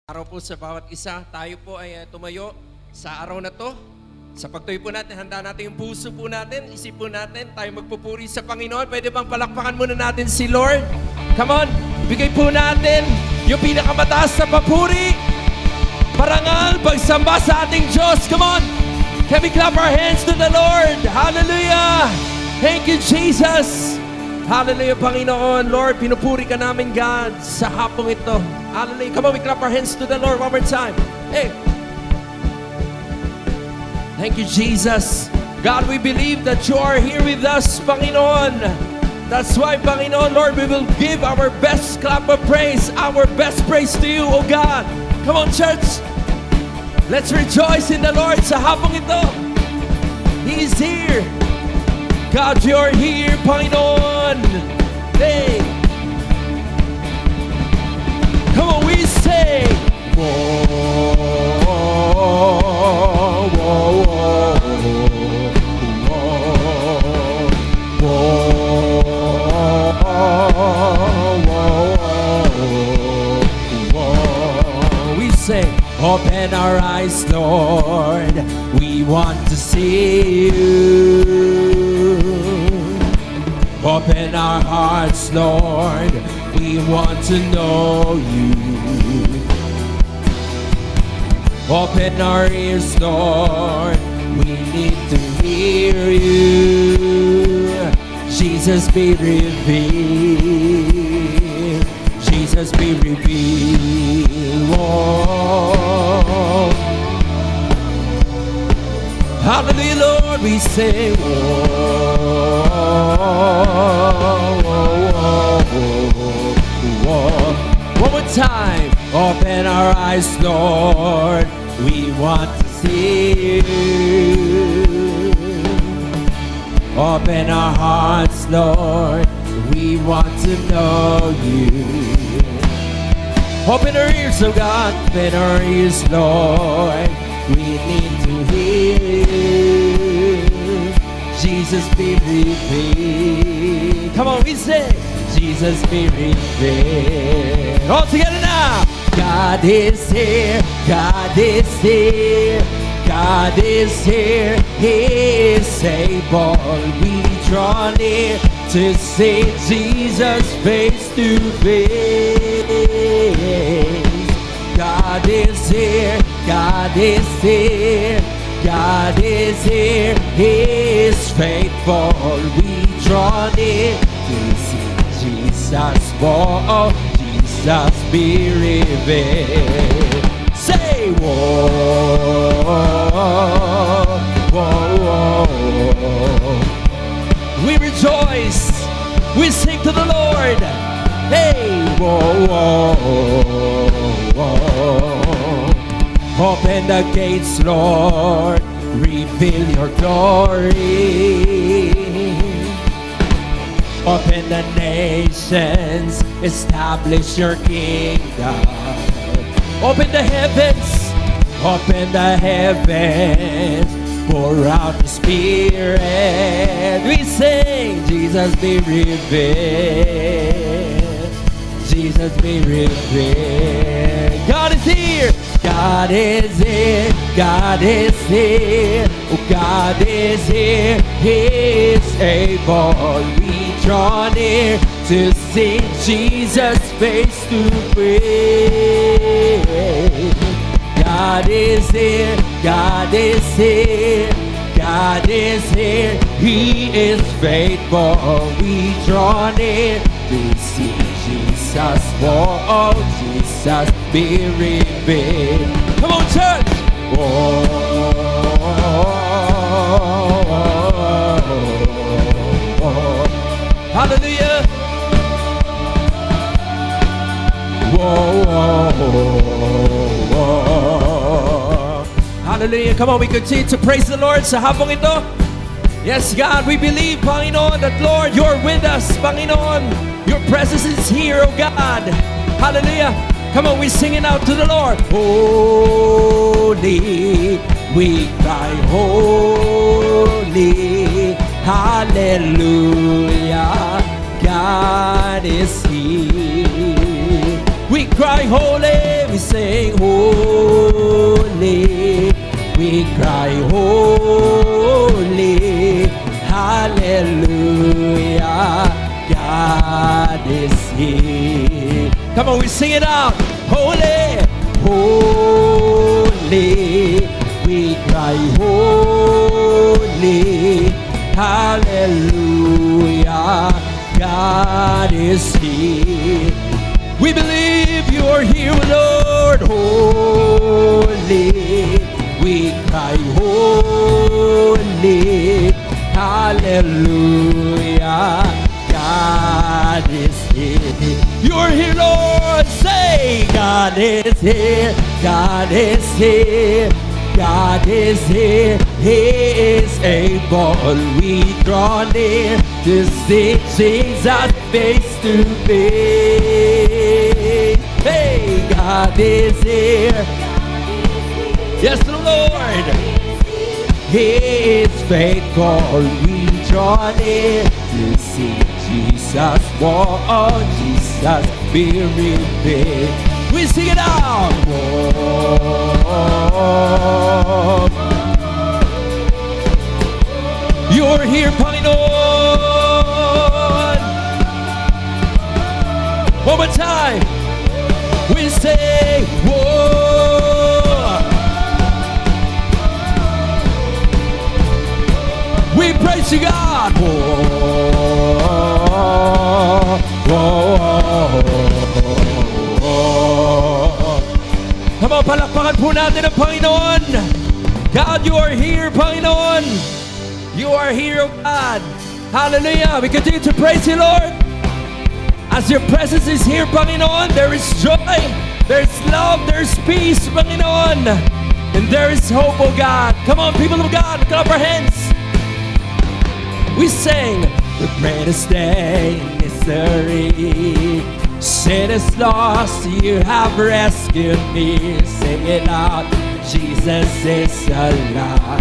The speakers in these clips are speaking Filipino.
Araw po sa bawat isa, tayo po ay tumayo sa araw na to. Sa pagtuloy po natin, handa natin yung puso po natin, isip po natin, tayo magpupuri sa Panginoon. Pwede bang palakpakan muna natin si Lord? Come on, ibigay po natin yung pinakamataas na papuri, parangal, pagsamba sa ating Diyos. Come on, can we clap our hands to the Lord? Hallelujah! Thank you, Jesus! Hallelujah, Panginoon. Lord, pinupuri ka namin, God, sa hapong ito. Hallelujah. Come on, we clap our hands to the Lord one more time. Hey. Thank you, Jesus. God, we believe that you are here with us, Panginoon. That's why, Panginoon, Lord, we will give our best clap of praise, our best praise to you, oh God. Come on, church. Let's rejoice in the Lord sa hapong ito. He is here. God, you're here, Panginoon. Hey. Come on, we say. Whoa, whoa, whoa, whoa, whoa, whoa. We say, open our eyes, Lord. We want to see you. Open our hearts, Lord, we want to know you. Open our ears, Lord, we need to hear you. Jesus, be revealed. Jesus, be revealed. Whoa. Hallelujah, Lord, we say, whoa, whoa, whoa, whoa. One more time. Open our eyes, Lord, we want to see you. Open our hearts, Lord, we want to know you. Open our ears, oh God, open our ears, Lord, we need to hear you. Jesus, be revealed. Come on, we say, Jesus, be revealed. All together now. God is here, God is here, God is here, He is able. We draw near to see Jesus face to face. God is here, God is here, God is here, He is faithful. We draw near to see Jesus, whoa, Jesus be revealed. Say, whoa, whoa, whoa. We rejoice, we sing to the Lord. Hey, whoa, whoa, whoa. Open the gates, Lord, reveal your glory. Open the nations, establish your kingdom. Open the heavens, pour out the Spirit. We sing, Jesus be revealed. Jesus be revealed. God is here. God is here, God is here, oh God is here, He is able. We draw near to see Jesus face to face. God is here, God is here, God is here, He is faithful. We draw near to see Jesus, oh Jesus, be revealed. Come on, church! Whoa, hallelujah! Whoa, hallelujah! Come on, we continue to praise the Lord sa hapong ito. Yes, God, we believe, Panginoon, that Lord, you're with us, Panginoon. Your presence is here, oh God. Hallelujah. Come on, we're singing out to the Lord. Holy, we cry, holy, hallelujah. God is here. We cry, holy, we say, sing holy, we cry holy, hallelujah, God is here. Come on, we sing it out. Holy, holy, we cry holy, hallelujah, God is here. We believe you are here, Lord. Holy, we cry holy, hallelujah, God is here. You're here, Lord. Say, God is here, God is here, God is here. He is able. We draw near to see Jesus face to face. Hey, God is here. Yes, Lord. He is faithful. We draw near to see Jesus walk. Oh, Jesus be revealed. We sing it out. Whoa. You're here, Panginoon. One more time. We say, whoa. We praise you, God. Whoa. Whoa. Come on, palakpakan po natin ang Panginoon. God, you are here, Panginoon. You are here, oh God. Hallelujah. We continue to praise you, Lord. As your presence is here, Panginoon, there is joy, there is love, there is peace, Panginoon. And there is hope, oh God. Come on, people of God, lift up our hands. We sing the greatest day in history. Sin is lost, you have rescued me. Sing it out, Jesus is alive.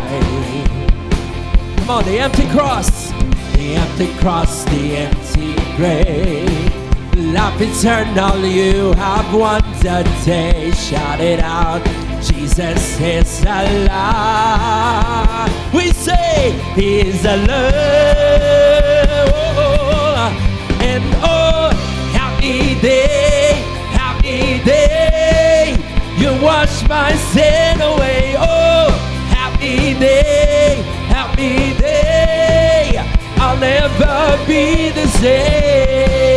Come on, the empty cross, the empty cross, the empty grave. Life eternal, you have won today. Shout it out, Jesus is alive. We say He is alive. And oh, happy day, happy day. You wash my sin away. Oh, happy day, happy day. I'll never be the same.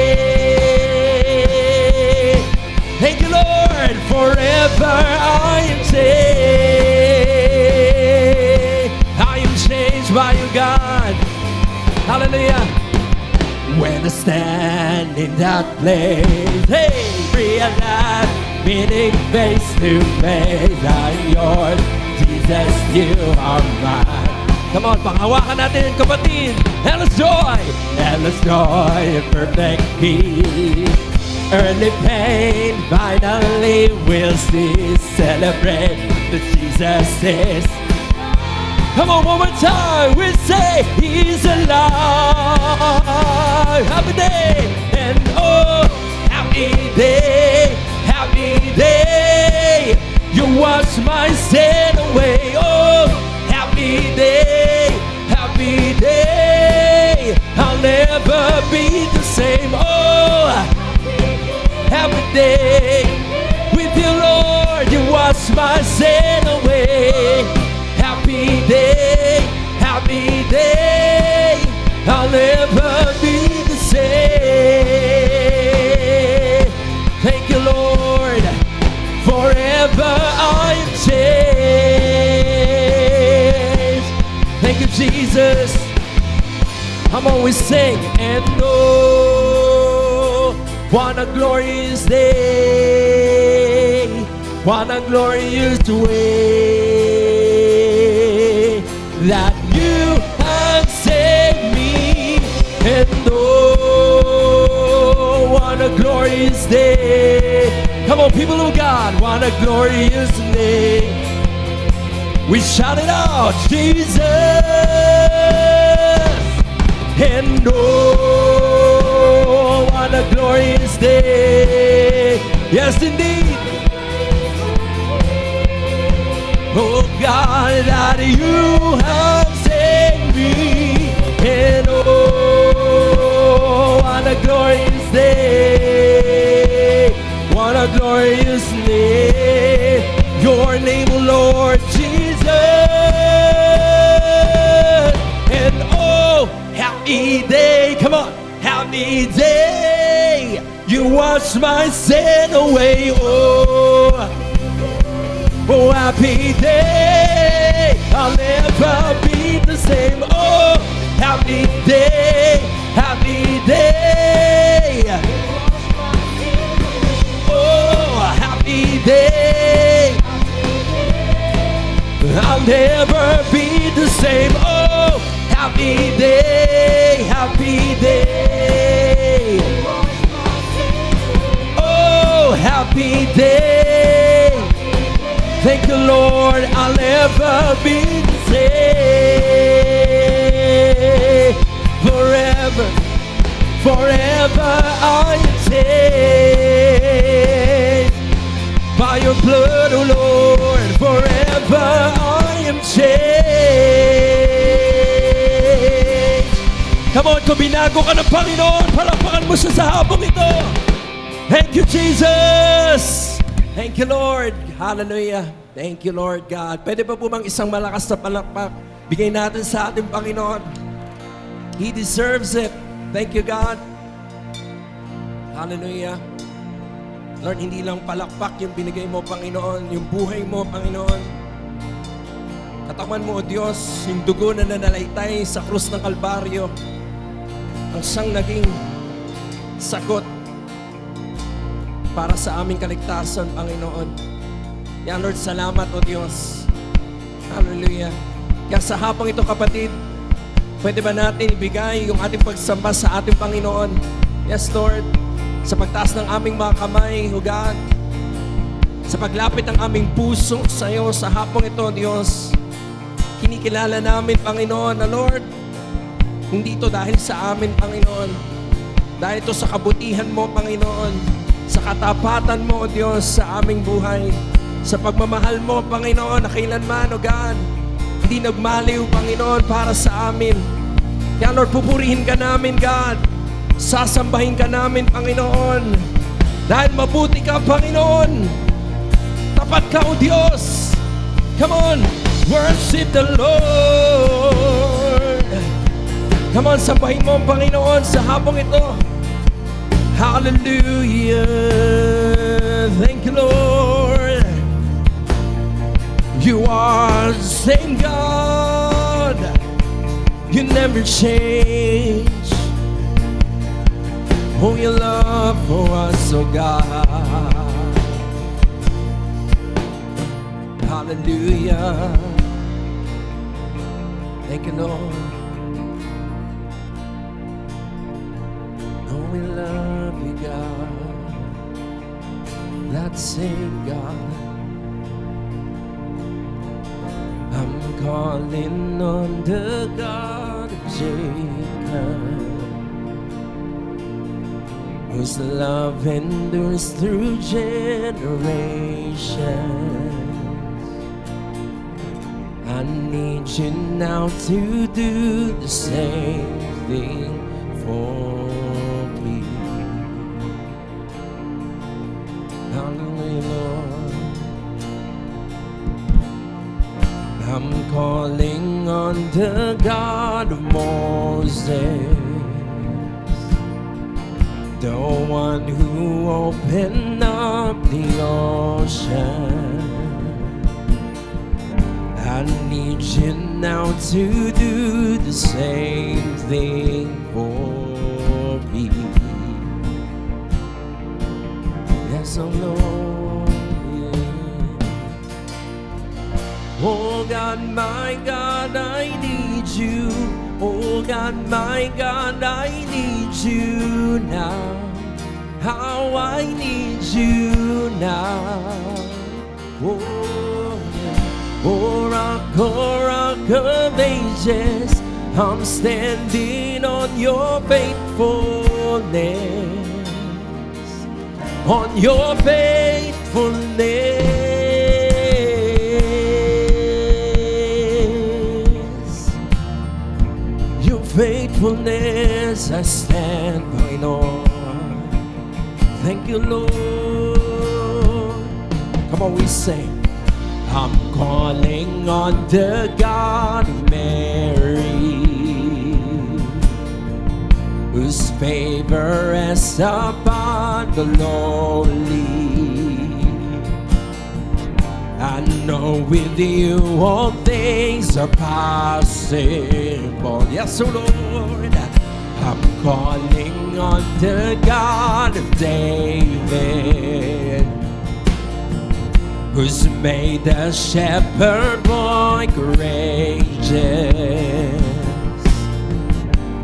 Thank you, Lord. Forever I am saved. I am changed by you, God. Hallelujah. When I stand in that place, hey, realize, meeting face to face, I'm yours, Jesus, you are mine. Come on, panghawakan natin, kapatid. Endless joy, and perfect peace. Early pain, finally we'll see. Celebrate that Jesus is. Come on, one more time. We say He's alive. Happy day, and oh, happy day, happy day. You wash my sin away. Oh, happy day, happy day. I'll never be the same. Oh, happy day. With you, Lord, you wash my sin away. Happy day, happy day. I'll never be the same. Thank you, Lord. Forever I am changed. Thank you, Jesus. Come on, we sing. And oh, what a glorious day. What a glorious way that you have saved me. And oh, what a glorious day. Come on, people of God, what a glorious day. We shout it out, Jesus. And oh, what a glorious day. Yes, indeed. Oh God, that you have saved me. And oh, what a glorious day. What a glorious name. Your name, Lord Jesus. And oh, happy day. Come on. Happy day. You wash my sin away. Oh, happy day. I'll never be the same. Oh, happy day. Happy day. Oh, happy day. I'll never be the same. Oh, happy day. Happy day. Oh, happy day. Thank you, Lord. I'll never be the same. Forever, forever I am saved. By your blood, oh Lord, forever I am changed. Come on, kung binago ka ng Panginoon, palapakan mo siya sa habang ito. Thank you, Jesus. Thank you, Lord. Hallelujah. Thank you, Lord God. Pwede pa po bang isang malakas na palakpak? Bigay natin sa ating Panginoon. He deserves it. Thank you, God. Hallelujah. Lord, hindi lang palakpak yung binigay mo, Panginoon, yung buhay mo, Panginoon. Katawan mo, O Diyos, yung dugo na nanalaytay sa krus ng Kalbaryo, ang siyang naging sagot para sa aming kaligtasan, Panginoon. Yan, Lord, salamat, O Diyos. Hallelujah. Kaya sa habang ito, kapatid, pwede ba natin ibigay yung ating pagsamba sa ating Panginoon? Yes, Lord. Sa pagtaas ng aming mga kamay, O God, sa paglapit ng aming puso sa iyo sa hapong ito, Diyos, kinikilala namin, Panginoon, na Lord, hindi ito dahil sa amin, Panginoon, dahil ito sa kabutihan mo, Panginoon, sa katapatan mo, O Diyos, sa aming buhay, sa pagmamahal mo, Panginoon, na kailanman, O God, hindi nagmaliw, Panginoon, para sa amin. Kaya, Lord, pupurihin ka namin, God. Sasambahin ka namin, Panginoon. Dahil mabuti ka, Panginoon. Tapat ka, O Diyos. Come on, worship the Lord. Come on, sambahin mo ang Panginoon sa habang ito. Hallelujah. Thank you, Lord. You are the same God. You never change. Oh, your love for us, oh God. Hallelujah. Thank you, Lord. Oh, we love you, God. That same God. I'm calling on the God of Jacob, whose love endures through generations. I need you now to do the same thing for me. Hallelujah, Lord. I'm calling on the God of Moses, the one who opened up the ocean. I need you now to do the same thing for me. Yes, oh Lord, yeah. Oh God, my God, I need you. Oh God, my God, I need you now. How I need you now. Oh rock of ages, I'm standing on your faithfulness. On your faithfulness. faithfulness I stand, Panginoon. Thank you, Lord. Come on, we sing. I'm calling on the God of Mary, whose favor rests upon the lowly. I know with you all things are possible. Yes, oh Lord. I'm calling on the God of David, who's made the shepherd boy courageous.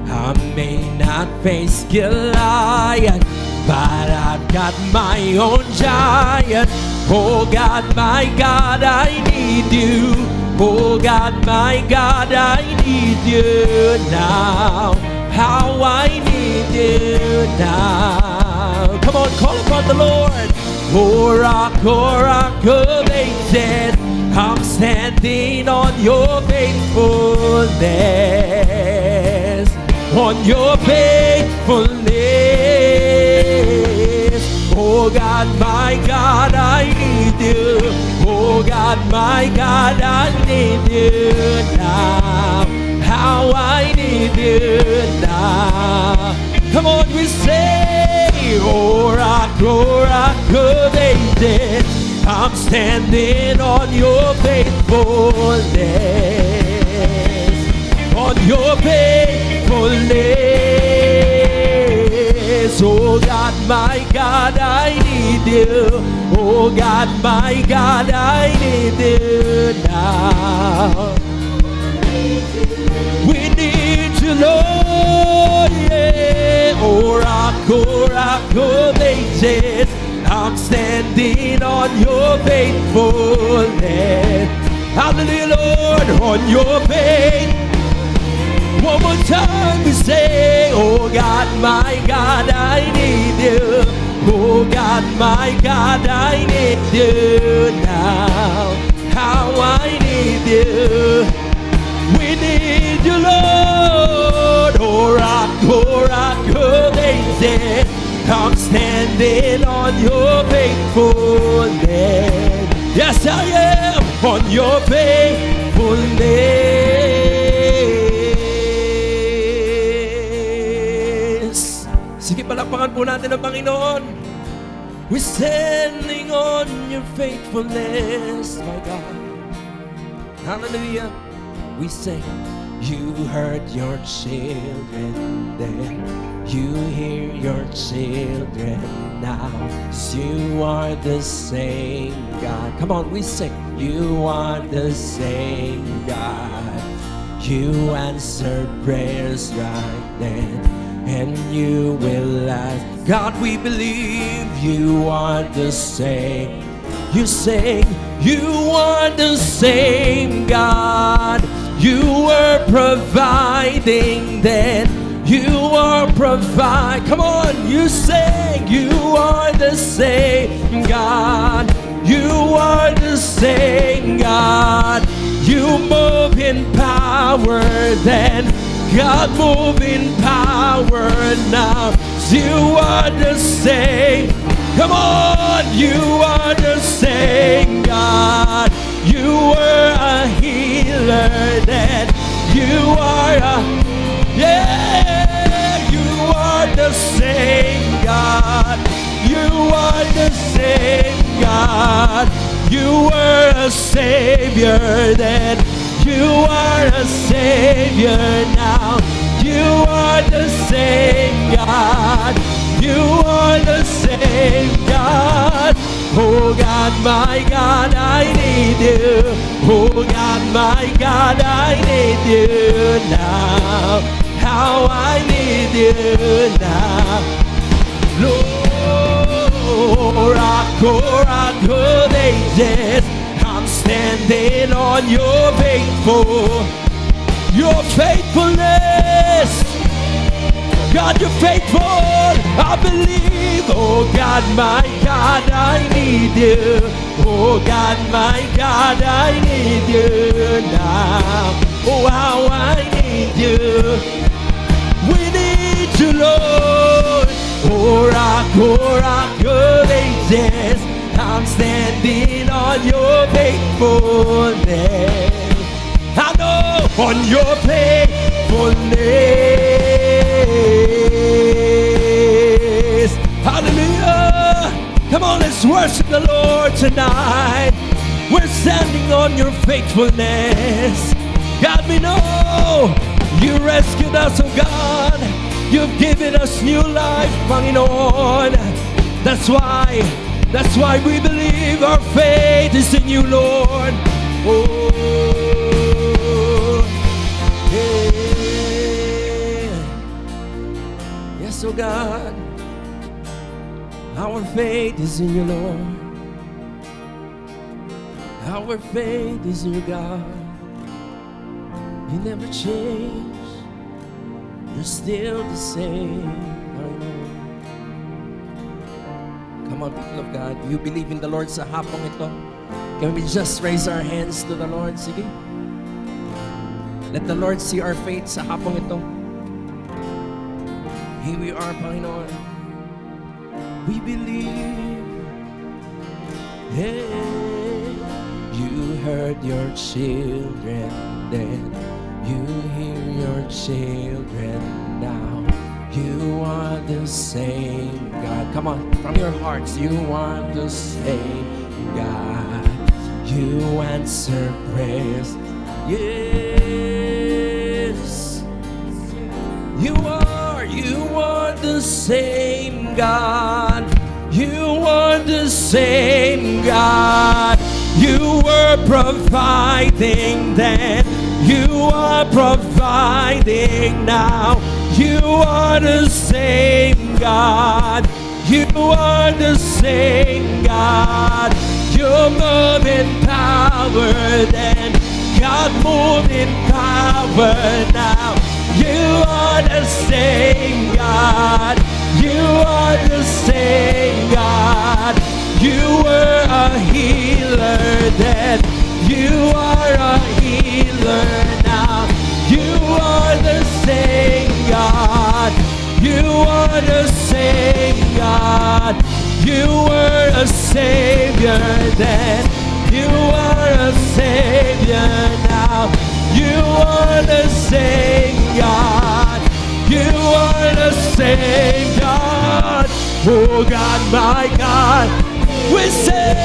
I may not face Goliath, but I've got my own giant. Oh God, my God, I need you. Oh God, my God, I need you now. How I need you now. Come on, call upon the Lord. Oh rock of ages, I'm standing on your faithfulness, on your faithfulness. Oh God, my God, I need you. Oh God, my God, I need you now. How I need you now. Come on, we say, oh rock of ages, I'm standing on your faithfulness, on your faithfulness. Oh God, my God, I need you. Oh God, my God, I need you now. We need you, Lord, yeah. Oh rock of ages, I'm standing on your faithfulness. Hallelujah, Lord, on your faith. One more time we say, oh God, my God, I need you. Oh God, my God, I need you now. How I need you. We need you, Lord. Oh rock of ages, I'm standing on your faithfulness. Yes, I am on your faithfulness. Sige, palakpakan po natin ang Panginoon. We're standing on your faithfulness, my God. Hallelujah. We sing, you heard your children then, you hear your children now. You are the same God. Come on, we sing, you are the same God. You answered prayers right then, and you will last. God, we believe you are the same. You sing, you are the same God. You were providing then, you are provide. Come on, you sing, you are the same God. You are the same God. You move in power then, God move in power now. You are the same. Come on, you are the same God. You were a healer then. You are a, yeah, you are the same God. You are the same God. You were a Savior then. You are a Savior now. You are the same God. You are the same God. Oh God, my God, I need you. Oh God, my God, I need you now. How I need you now. Lord, rock of ages, I'm standing on your faithfulness. God, you're faithful, I believe. Oh God, my God, I need you. Oh God, my God, I need you now. Oh, how I need you. you, Lord. Oh, rock of ages, I'm standing on your faithfulness. I know on your faithfulness. Hallelujah. Come on, let's worship the Lord tonight. We're standing on your faithfulness. God, we know you rescued us, oh God. You've given us new life, Panginoon. That's why we believe our faith is in you, Lord. Oh, yeah. Yes, oh God. Our faith is in you, Lord. Our faith is in you, God. You never change. You're still the same. I know. Come on, people of God. Do you believe in the Lord sa hapong ito? Can we just raise our hands to the Lord? Sige. Let the Lord see our faith sa hapong ito. Here we are, Panginoon. We believe. Hey, you heard your children then. You hear your children now. You are the same God. Come on, from your hearts. You are the same God. You answer prayers. Yes. You are the same God. You are the same God. You were providing then. You are providing now. You are the same God. You are the same God. You move in power then. God move in power now. You are the same God. You are the same God. You were a healer then. You are a healer now. You are the same God. You are the same God. You were a Savior then. You are a Savior now. You are the same God. You are the same God. Oh God, my God, we say,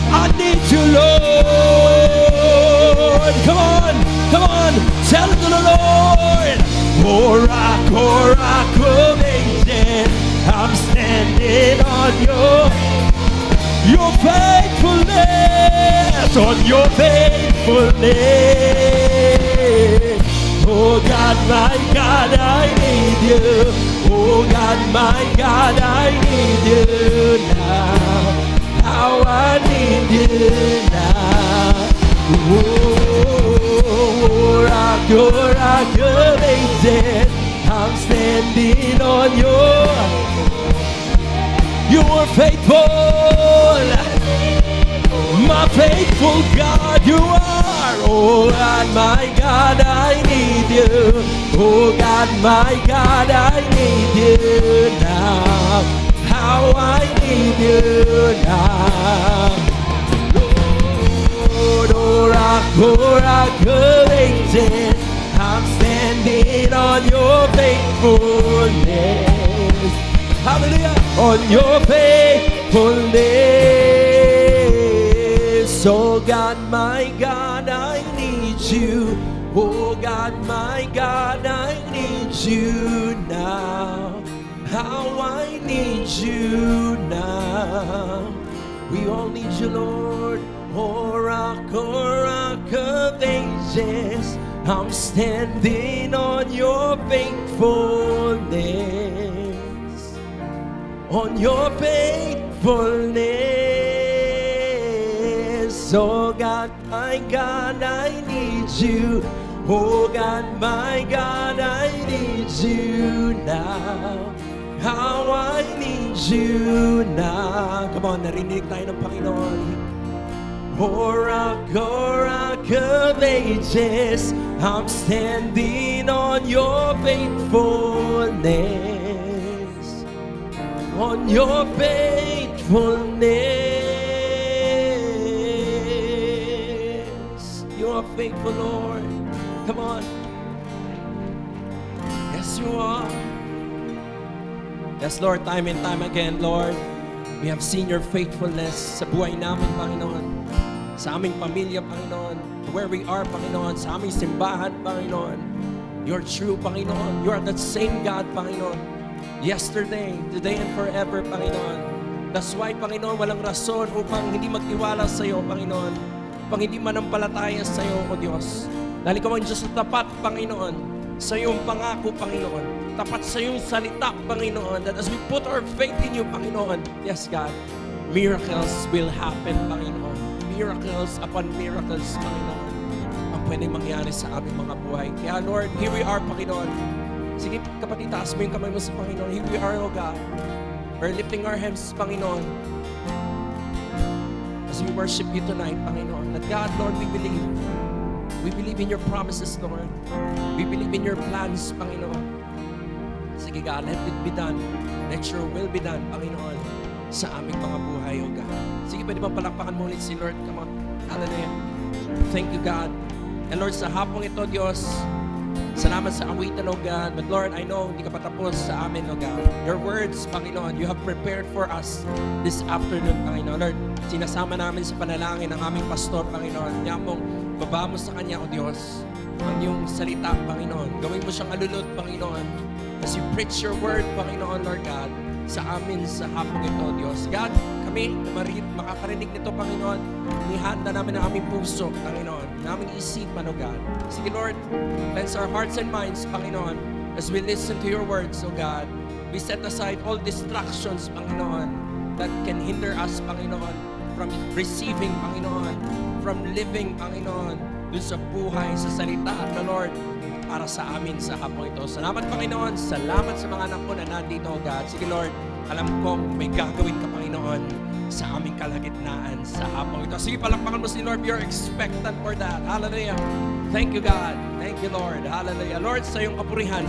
I need you, Lord. Come on, tell it to the Lord. Oh rock of ages, I'm standing on your faithfulness, on your faithfulness. Oh God, my God, I need you. Oh God, my God, I need you now. How I need you now. Oh, rock of ages, I'm standing on you are faithful, my faithful God, you are. Oh God, my God, I need you. Oh God, my God, I need you now. How I need you now. Lord, oh rock of ages, I'm standing on your faithfulness. Hallelujah. On your faithfulness. Oh God, my God, I need you. Oh God, my God, I need you now. How I need you now. We all need you, Lord. Oh rock of ages, I'm standing on your faithfulness. On your faithfulness. Oh God, my God, I need you. Oh God, my God, I need you now. How I need you now. Come on, narinig tayo ng Panginoon. Oh rock of ages, I'm standing on your faithfulness. On your faithfulness. You are faithful, Lord. Come on. Yes, you are. Yes, Lord, time and time again, Lord, we have seen your faithfulness sa buhay namin, Panginoon. Sa aming pamilya, Panginoon. Where we are, Panginoon. Sa aming simbahan, Panginoon. You're true, Panginoon. You are that same God, Panginoon. Yesterday, today, and forever, Panginoon. That's why, Panginoon, walang rason upang hindi magtiwala sa iyo, Panginoon. Upang hindi manampalataya sa iyo, O Diyos. Dahil ikaw ang Diyos na tapat, Panginoon. Sa iyong pangako, Panginoon. Tapat sa iyong salita, Panginoon. That as we put our faith in you, Panginoon, yes, God, miracles will happen, Panginoon. Miracles upon miracles, Panginoon, ang pwedeng mangyari sa aming mga buhay. Kaya, Lord, here we are, Panginoon. Sige, kapatid, taas mo yung kamay mo sa Panginoon. Here we are, O God. We're lifting our hands, Panginoon. As we worship you tonight, Panginoon. That God, Lord, we believe. We believe in your promises, Lord. We believe in your plans, Panginoon. Sige, God, let it be done. Let your will be done, Panginoon, sa aming mga buhay, O God. Sige, pwede bang palakpakan mo ulit si Lord? Come on. Hallelujah. Thank you, God. And Lord, sa hapong ito, Diyos, salamat sa awitan, O God. But Lord, I know hindi ka patapos sa amin, O God. Your words, Panginoon, you have prepared for us this afternoon, Panginoon. Lord, sinasama namin sa panalangin ng aming pastor, Panginoon. Kaya mong baba mo sa Kanya, O Diyos, ang iyong salita, Panginoon. Gawin mo siyang alulot, Panginoon. As you preach your word, Panginoon, Lord God, sa amin sa hapong ito, Diyos. God, kami makakarinig nito, Panginoon. Nihanda namin ang aming puso, Panginoon. Ang aming isipan, O God. Sige, Lord, cleanse our hearts and minds, Panginoon, as we listen to your words, O God. We set aside all distractions, Panginoon, that can hinder us, Panginoon, from receiving, Panginoon, from living, Panginoon, dun sa buhay, sa salita, at the Lord, para sa amin sa hapong ito. Salamat, Panginoon. Salamat sa mga anak ko na nandito, O God. Sige, Lord, alam kong may gagawin ka, Panginoon, sa aming kalagitnaan sa hapong ito. Sige, palakpakan mo si Lord. You're expectant for that. Hallelujah. Thank you, God. Thank you, Lord. Hallelujah. Lord, sa iyong kapurihan,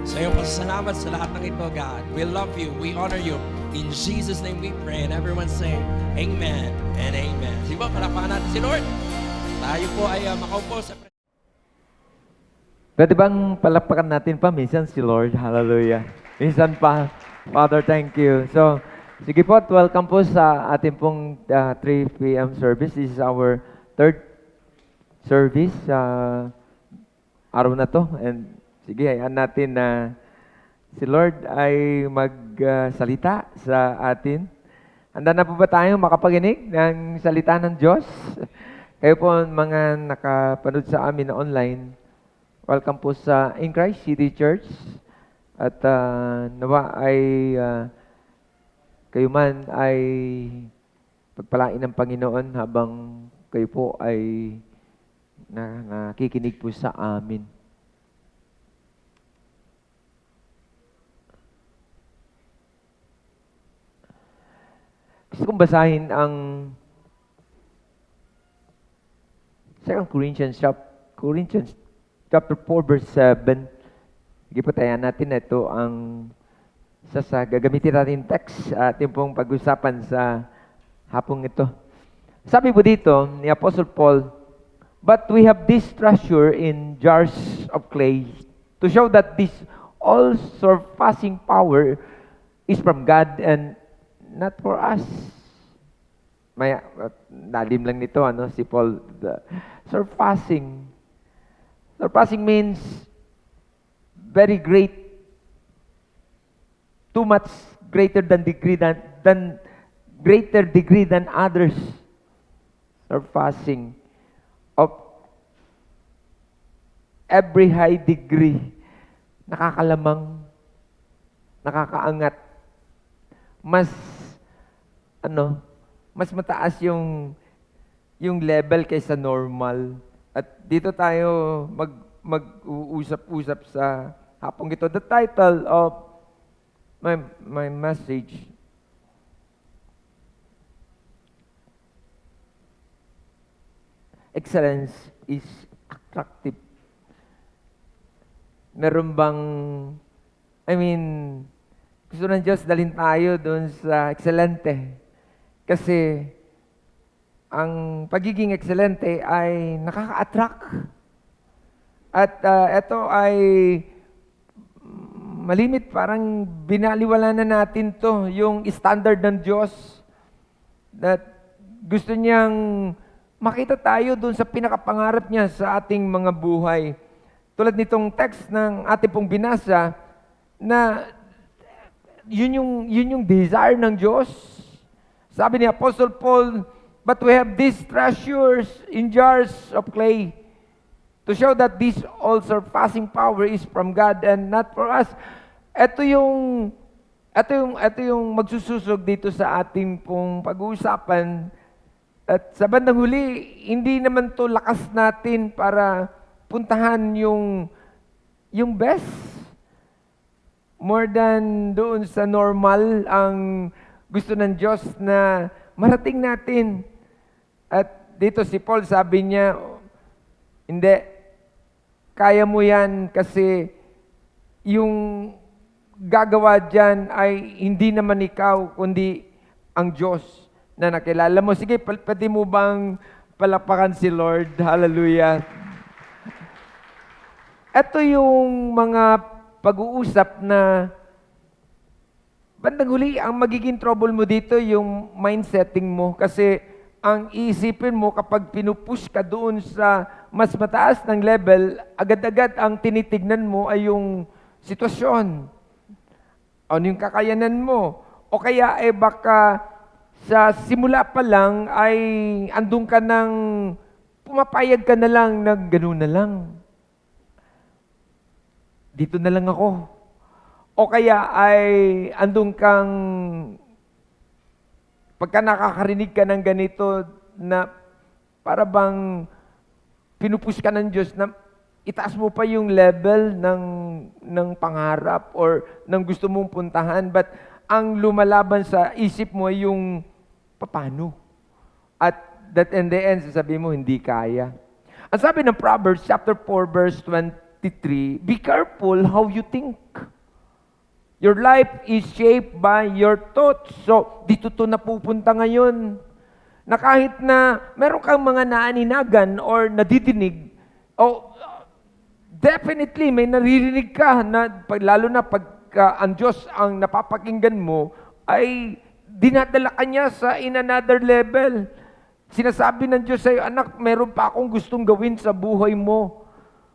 sa iyong pasasalamat sa lahat ng ito, God. We love you. We honor you. In Jesus' name we pray. And everyone say, Amen and Amen. Sige ba, palakpakan natin si Lord. Tayo po ay makaupo sa Pwede bang palakpakan natin pa minsan si Lord? Hallelujah. Minsan pa. Father, thank you. So, sige po, welcome po sa ating pong 3 p.m. service. This is our third service araw na to. And sige, hayaan natin na si Lord ay magsalita sa atin. Handa na po ba tayong makapaginig ng salita ng Diyos? Kayo po mga nakapanood sa amin na online, welcome po sa In Christ City Church. At nawa ay kayo man ay pagpalain ng Panginoon habang kayo po ay nakikinig po sa amin. Gusto kong basahin ang 2 Corinthians chapter 4 verse 7. Sige po, tayan natin ito ang gagamitin natin text ating pong pag-usapan sa hapong ito. Sabi po dito ni Apostle Paul, "But we have this treasure in jars of clay to show that this all-surpassing power is from God and not for us." May lalim lang nito, si Paul. Surpassing means very great, too much greater degree than others. Surpassing of every high degree, nakakalamang, nakakaangat, mas mataas yung level kaysa normal. At dito tayo mag-uusap-usap sa hapong ito. The title of my message, Excellence is Attractive Meron bang, I mean, gusto ng Diyos dalhin tayo doon sa ekselente. Kasi ang pagiging ekselente ay nakaka-attract. At ito ay malimit, parang binaliwala na natin to, yung standard ng Diyos. That gusto niyang makita tayo doon sa pinakapangarap niya sa ating mga buhay. Tulad nitong text ng ating pong binasa, na yun yung desire ng Diyos. Sabi ni Apostle Paul, but we have these treasures in jars of clay to show that this all surpassing power is from God and not for us. Ito yung magsususog dito sa ating pong pag-uusapan. At sa bandang huli, hindi naman to lakas natin para puntahan yung best. More than doon sa normal ang gusto ng Diyos na marating natin. At dito si Paul sabi niya, hindi, kaya mo yan kasi yung gagawa dyan ay hindi naman ikaw, kundi ang Diyos na nakilala mo. Sige, pwede mo bang palapakan si Lord? Hallelujah. Ito yung mga pag-uusap na bandang huli, ang magiging trouble mo dito, yung mindsetting mo. Kasi ang iisipin mo kapag pinupush ka doon sa mas mataas ng level, agad-agad ang tinitignan mo ay yung sitwasyon. Ano yung kakayanan mo? O kaya baka sa simula pa lang ay andun ka ng pumapayag ka na lang na gano'n na lang. Dito na lang ako. O kaya ay andun kang pagka nakakarinig ka ng ganito na para bang pinupush ka ng Diyos na itaas mo pa yung level ng pangarap or ng gusto mong puntahan. But ang lumalaban sa isip mo ay yung paano. At that in the end, sasabihin mo, hindi kaya. Ang sabi ng Proverbs chapter 4 verse 23, be careful how you think. Your life is shaped by your thoughts. So, dito to napupunta ngayon. Na kahit na meron kang mga naaninagan or nadidinig, definitely may naririnig ka na lalo na pagka ang Diyos ang napapakinggan mo, ay dinadala ka niya sa in another level. Sinasabi ng Diyos sa'yo, anak, meron pa akong gustong gawin sa buhay mo.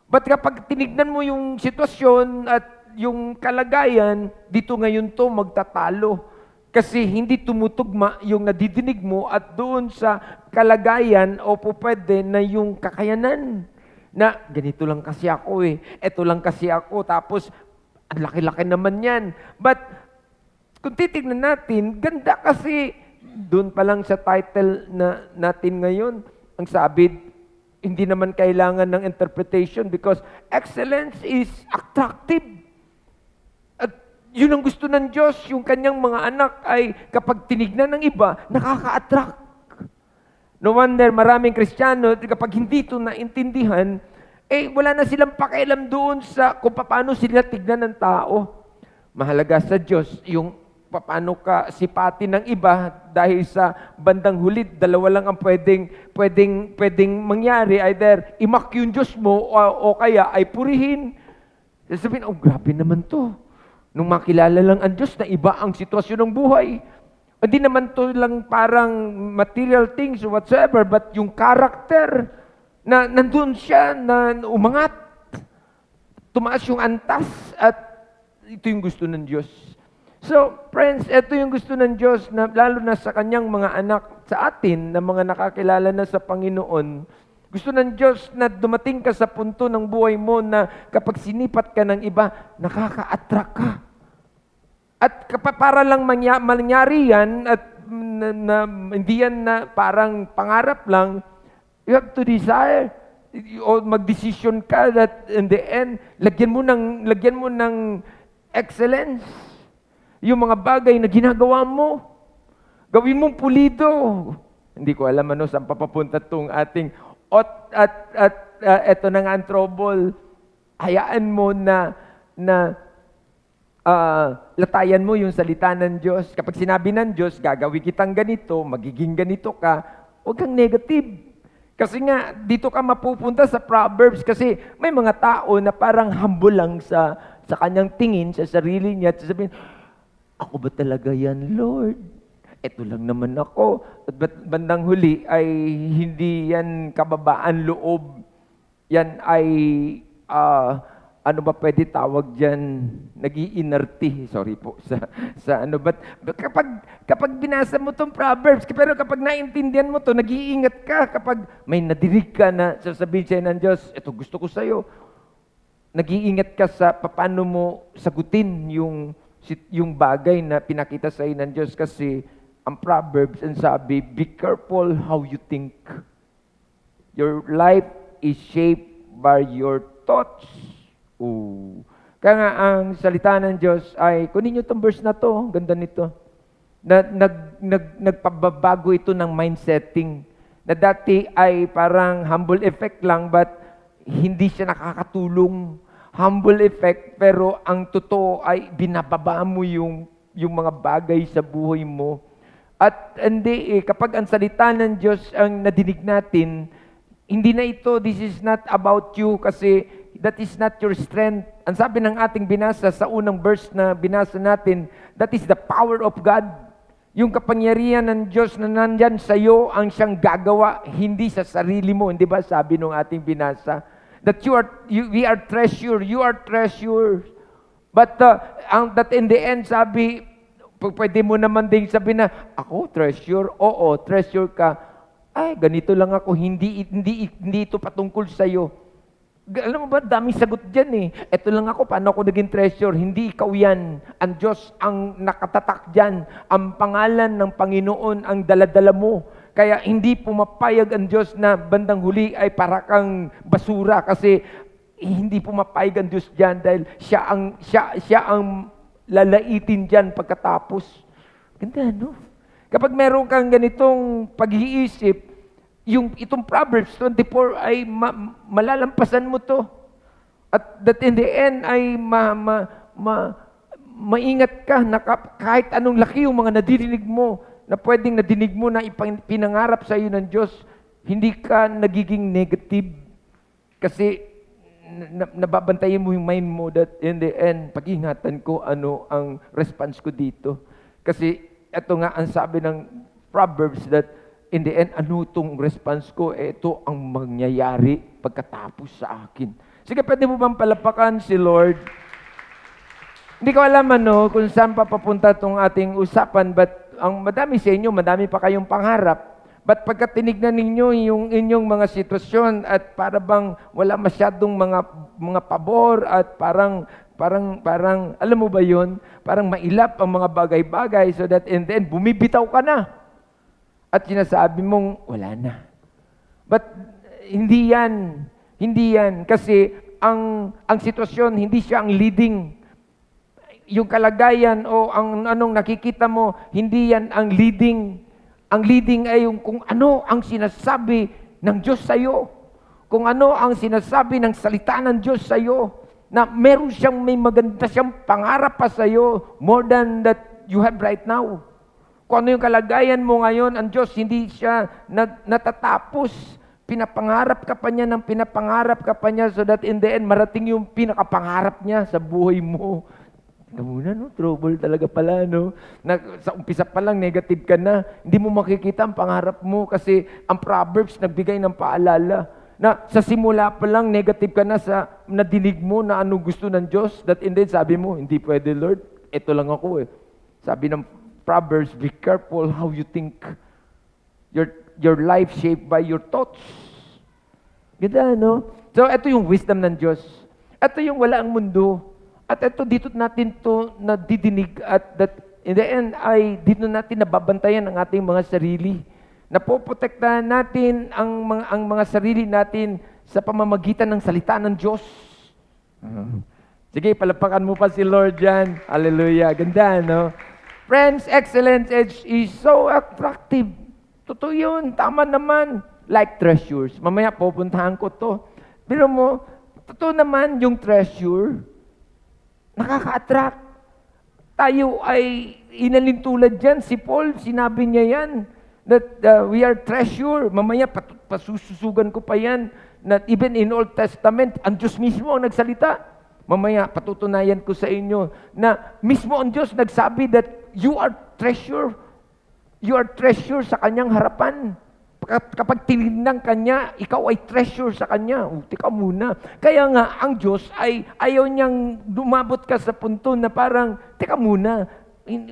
But kapag tinignan mo yung sitwasyon at yung kalagayan, dito ngayon to magtatalo. Kasi hindi tumutugma yung nadidinig mo at doon sa kalagayan o pwede na yung kakayanan. Na ganito lang kasi ako eto lang kasi ako, tapos ang laki-laki naman yan. But kung titignan natin, ganda kasi doon pa lang sa title na natin ngayon, ang sabi, hindi naman kailangan ng interpretation because excellence is attractive. At yun ang gusto ng Diyos, yung kanyang mga anak ay kapag tinignan ng iba, nakaka-attract. No wonder maraming Kristiyano, kapag hindi ito naintindihan, wala na silang pakialam doon sa kung paano sila tignan ng tao. Mahalaga sa Diyos yung paano ka sipatin ng iba dahil sa bandang huli, dalawa lang ang pwedeng mangyari. Either imak yung Diyos mo o kaya ay purihin. Sabihin, grabe naman to. Nung makilala lang ang Diyos na iba ang sitwasyon ng buhay. Hindi naman to lang parang material things or whatsoever, but yung character na nandun siya, na umangat. Tumaas yung antas at ito yung gusto ng Diyos. So, friends, ito yung gusto ng Diyos na lalo na sa kanyang mga anak, sa atin na mga nakakilala na sa Panginoon. Gusto ng Diyos na dumating ka sa punto ng buhay mo na kapag sinipat ka ng iba, nakaka-attract ka. At para lang mangyari yan at na hindi yan na parang pangarap lang, you have to desire o mag-decision ka that in the end, lagyan mo ng excellence. Yung mga bagay na ginagawa mo, gawin mong pulido. Hindi ko alam saan papapunta itong ating eto na nga ang trouble. hayaan mo na latayan mo yung salita ng Diyos. Kapag sinabi ng Diyos, gagawin kitang ganito, magiging ganito ka, huwag kang negative. Kasi nga, dito ka mapupunta sa Proverbs kasi may mga tao na parang humble lang sa kanyang tingin, sa sarili niya, at sabihin, ako ba talaga yan, Lord? Ito lang naman ako. At bandang huli ay hindi yan kababaan loob. Yan ay, ano ba pwede tawag dyan? Nag-iinarti. Sorry po sa ano. But kapag binasa mo tong Proverbs, pero kapag naintindihan mo to, nag-iingat ka. Kapag may nadinig ka na sasabihin sa'yo ng Diyos, ito gusto ko sa'yo. Nag-iingat ka sa paano mo sagutin yung bagay na pinakita sa'yo ng Diyos. Kasi ang Proverbs, ang sabi, be careful how you think. Your life is shaped by your thoughts. Ooh. Kaya nga ang salita ng Diyos ay, kunin nyo itong verse na to, ganda nito. Nagpababago ito ng mindsetting. Na dati ay parang humble effect lang, but hindi siya nakakatulong. Humble effect, pero ang totoo ay binababa mo yung mga bagay sa buhay mo. At hindi kapag ang salita ng Diyos ang nadinig natin, hindi na ito, this is not about you kasi that is not your strength. Ang sabi ng ating binasa sa unang verse na binasa natin, that is the power of God. Yung kapangyarihan ng Diyos na nandyan sa iyo ang siyang gagawa, hindi sa sarili mo. Hindi ba sabi nung ating binasa? That we are treasure, you are treasure. But that in the end, sabi, pwede mo naman din sabi na, ako treasure, oo, treasure ka. Ay, ganito lang ako, hindi ito patungkol sa iyo. Alam mo ba, daming sagot dyan eh. Ito lang ako, paano ako naging treasure? Hindi ikaw yan. Ang Diyos ang nakatatak dyan. Ang pangalan ng Panginoon ang daladala mo. Kaya hindi pumapayag ang Diyos na bandang huli ay para kang basura kasi hindi pumapayag ang Diyos dyan dahil siya ang lalaitin dyan pagkatapos. Ganda, no? Kapag meron kang ganitong pag-iisip, itong Proverbs 24 ay malalampasan mo to. At that in the end ay maingat ka na kahit anong laki yung mga nadirinig mo, na pwedeng nadinig mo na pinangarap sa iyo ng Diyos, hindi ka nagiging negative. Kasi nababantayan mo yung mind mo that in the end, pag-ingatan ko ano ang response ko dito. Kasi ito nga ang sabi ng Proverbs that in the end, ano itong response ko? Ito ang mangyayari pagkatapos sa akin. Sige, pwede mo bang palapakan si Lord? Hindi ko alam kung saan papapunta itong ating usapan, but ang madami sa inyo, madami pa kayong pangarap. But pagka tinignan ninyo yung inyong mga sitwasyon at para bang wala masyadong mga pabor at parang alam mo ba yun? Parang mailap ang mga bagay-bagay so that in the end, bumibitaw ka na. At sinasabi mong, wala na. But hindi yan. Hindi yan. Kasi ang sitwasyon, hindi siya ang leading. Yung kalagayan o ang anong nakikita mo, hindi yan ang leading. Ang leading ay yung kung ano ang sinasabi ng Diyos sa iyo. Kung ano ang sinasabi ng salita ng Diyos sa iyo. Na meron siyang may maganda siyang pangarap pa sa iyo more than that you have right now. Kung ano yung kalagayan mo ngayon, ang Diyos hindi siya natatapos. Pinapangarap ka pa niya ng pinapangarap ka pa niya so that in the end, marating yung pinakapangarap niya sa buhay mo. Tingnan mo na, trouble talaga pala, Na, sa umpisa pa lang, negative ka na. Hindi mo makikita ang pangarap mo kasi ang Proverbs nagbigay ng paalala na sa simula pa lang, negative ka na sa nadinig mo na ano gusto ng Diyos. That in the end, sabi mo, hindi pwede, Lord. Ito lang ako Sabi ng Proverbs, be careful how you think. Your life shaped by your thoughts. Ganda, So, ito yung wisdom ng Diyos. Ito yung wala ang mundo. At ito, dito natin to nadidinig at that in the end ay dito natin nababantayan ang ating mga sarili. Napoprotektahan natin ang mga sarili natin sa pamamagitan ng salita ng Diyos. Sige, palapakan mo pa si Lord dyan. Hallelujah. Ganda, Friends, excellence is so attractive. Totoo yun. Tama naman. Like treasures. Mamaya pupuntahan ko to. Pero mo, totoo naman yung treasure, nakaka-attract. Tayo ay inalintulad dyan. Si Paul, sinabi niya yan, that we are treasure. Mamaya, pasususugan ko pa yan, that even in Old Testament, ang Diyos mismo ang nagsalita. Mamaya, patutunayan ko sa inyo na mismo ang Diyos nagsabi that you are treasure. You are treasure sa kanyang harapan. Kapag tinignan kanya, ikaw ay treasure sa kanya. Tika muna. Kaya nga, ang Diyos ay ayaw niyang dumabot ka sa punto na parang, tika muna,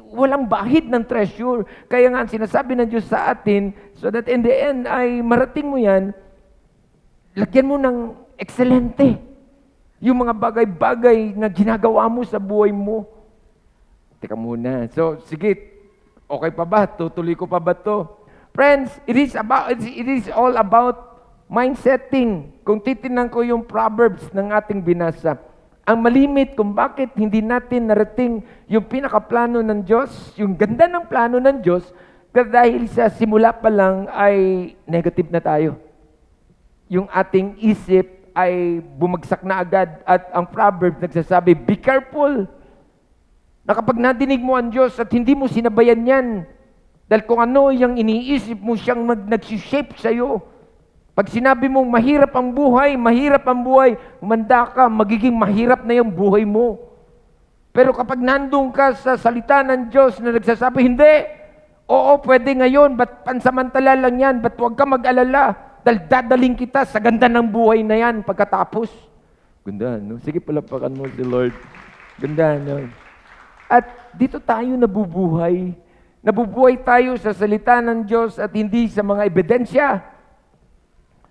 walang bahid ng treasure. Kaya nga, sinasabi ng Diyos sa atin, so that in the end ay marating mo yan, lagyan mo ng ekselente. Yung mga bagay-bagay na ginagawa mo sa buhay mo. Tika muna. So, sige, okay pa ba? Tutuloy ko pa ba to? Friends, it is all about mindsetting. Kung titingnan ko yung Proverbs ng ating binasa, ang malimit kung bakit hindi natin narating yung pinakaplano ng Diyos, yung ganda ng plano ng Diyos, dahil sa simula pa lang ay negative na tayo. Yung ating isip ay bumagsak na agad at ang Proverbs nagsasabi, be careful na kapag nadinig mo ang Diyos at hindi mo sinabayan yan, dahil kung ano yung iniisip mo siyang nagsishape sa'yo. Pag sinabi mong mahirap ang buhay, umanda ka, magiging mahirap na yung buhay mo. Pero kapag nandun ka sa salita ng Diyos na nagsasabi, hindi, oo, pwede ngayon, ba't pansamantala lang yan, ba't huwag ka mag-alala, dahil dadaling kita sa ganda ng buhay na yan pagkatapos. Ganda, no? Sige, palapakan mo si Lord. Ganda, no? At dito tayo nabubuhay. Nabubuhay tayo sa salita ng Diyos at hindi sa mga ebidensya.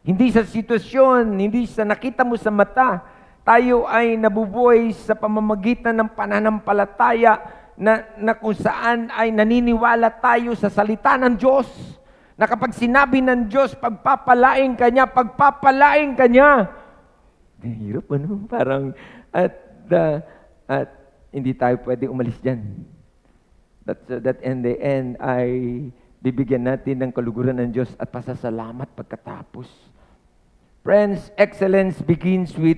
Hindi sa sitwasyon, hindi sa nakita mo sa mata. Tayo ay nabubuhay sa pamamagitan ng pananampalataya na kung saan ay naniniwala tayo sa salita ng Diyos. Na kapag sinabi ng Diyos, pagpapalain ka niya. Hirap ano? Parang, at hindi tayo pwede umalis dyan. That in the end ay bibigyan natin ng kaluguran ng Diyos at pasasalamat pagkatapos. Friends, excellence begins with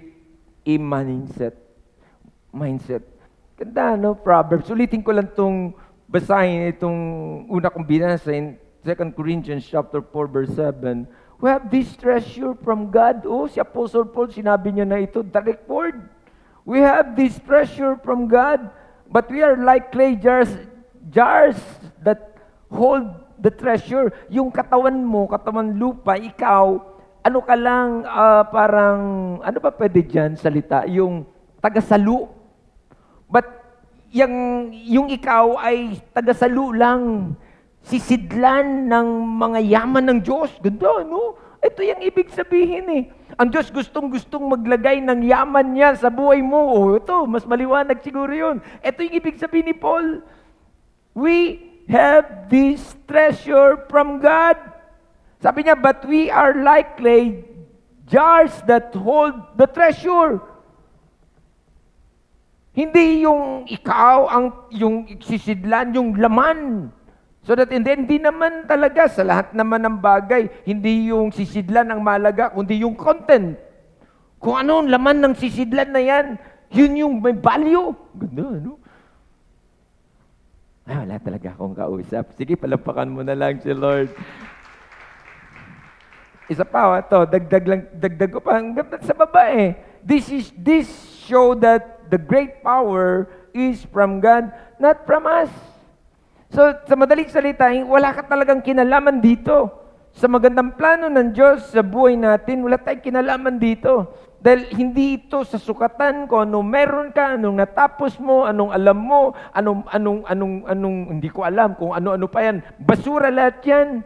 a mindset. Ganda, no? Proverbs. Ulitin ko lang itong basahin, itong una kong binasa in 2 Corinthians chapter 4, verse 7. We have this treasure from God. Oh, si Apostle Paul, sinabi niya na ito, direct word. We have this treasure from God, but we are like clay jars that hold the treasure. Yung katawan mo, katawan lupa, ikaw, ano ka lang, parang, ano ba pwede dyan salita? Yung tagasalo. But yung ikaw ay tagasalo lang. Sisidlan ng mga yaman ng Diyos. Ganda, no? Ito yung ibig sabihin eh. Ang Diyos gustong-gustong maglagay ng yaman niya sa buhay mo. Oh, ito, mas maliwanag siguro yun. Ito yung ibig sabihin ni Paul. We have this treasure from God. Sabi niya, but we are like clay jars that hold the treasure. Hindi yung ikaw, yung sisidlan, yung laman. So that hindi naman talaga sa lahat naman ng bagay, hindi yung sisidlan ang malaga, kundi yung content. Kung ano ang laman ng sisidlan na yan, yun yung may value. Ganda, no? Wala talaga akong kausap. Sige, palapakan mo na lang si Lord. Isa pa, ito, dagdag ko pa hanggang sa baba eh. This show that the great power is from God, not from us. So, sa madaling salita, wala ka talagang kinalaman dito. Sa magandang plano ng Diyos sa buhay natin, wala tayong kinalaman dito. Dahil hindi ito sa sukatan kung anong meron ka, anong natapos mo, anong alam mo, anong hindi ko alam, kung ano-ano pa yan. Basura lahat yan.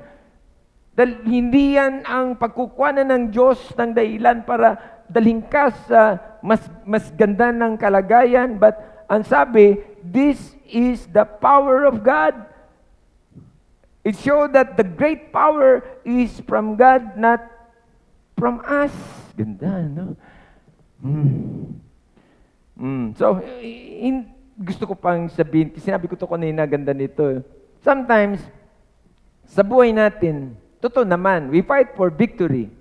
Dahil hindi yan ang pagkukuhanan ng Diyos ng dahilan para dalhin ka sa mas ganda ng kalagayan. But ang sabi, this is the power of God. It shows that the great power is from God, not from us. Ganda, no? So, gusto ko pang sabihin, sinabi ko to kanina, ganda nito. Sometimes, sa buhay natin, totoo naman, we fight for victory.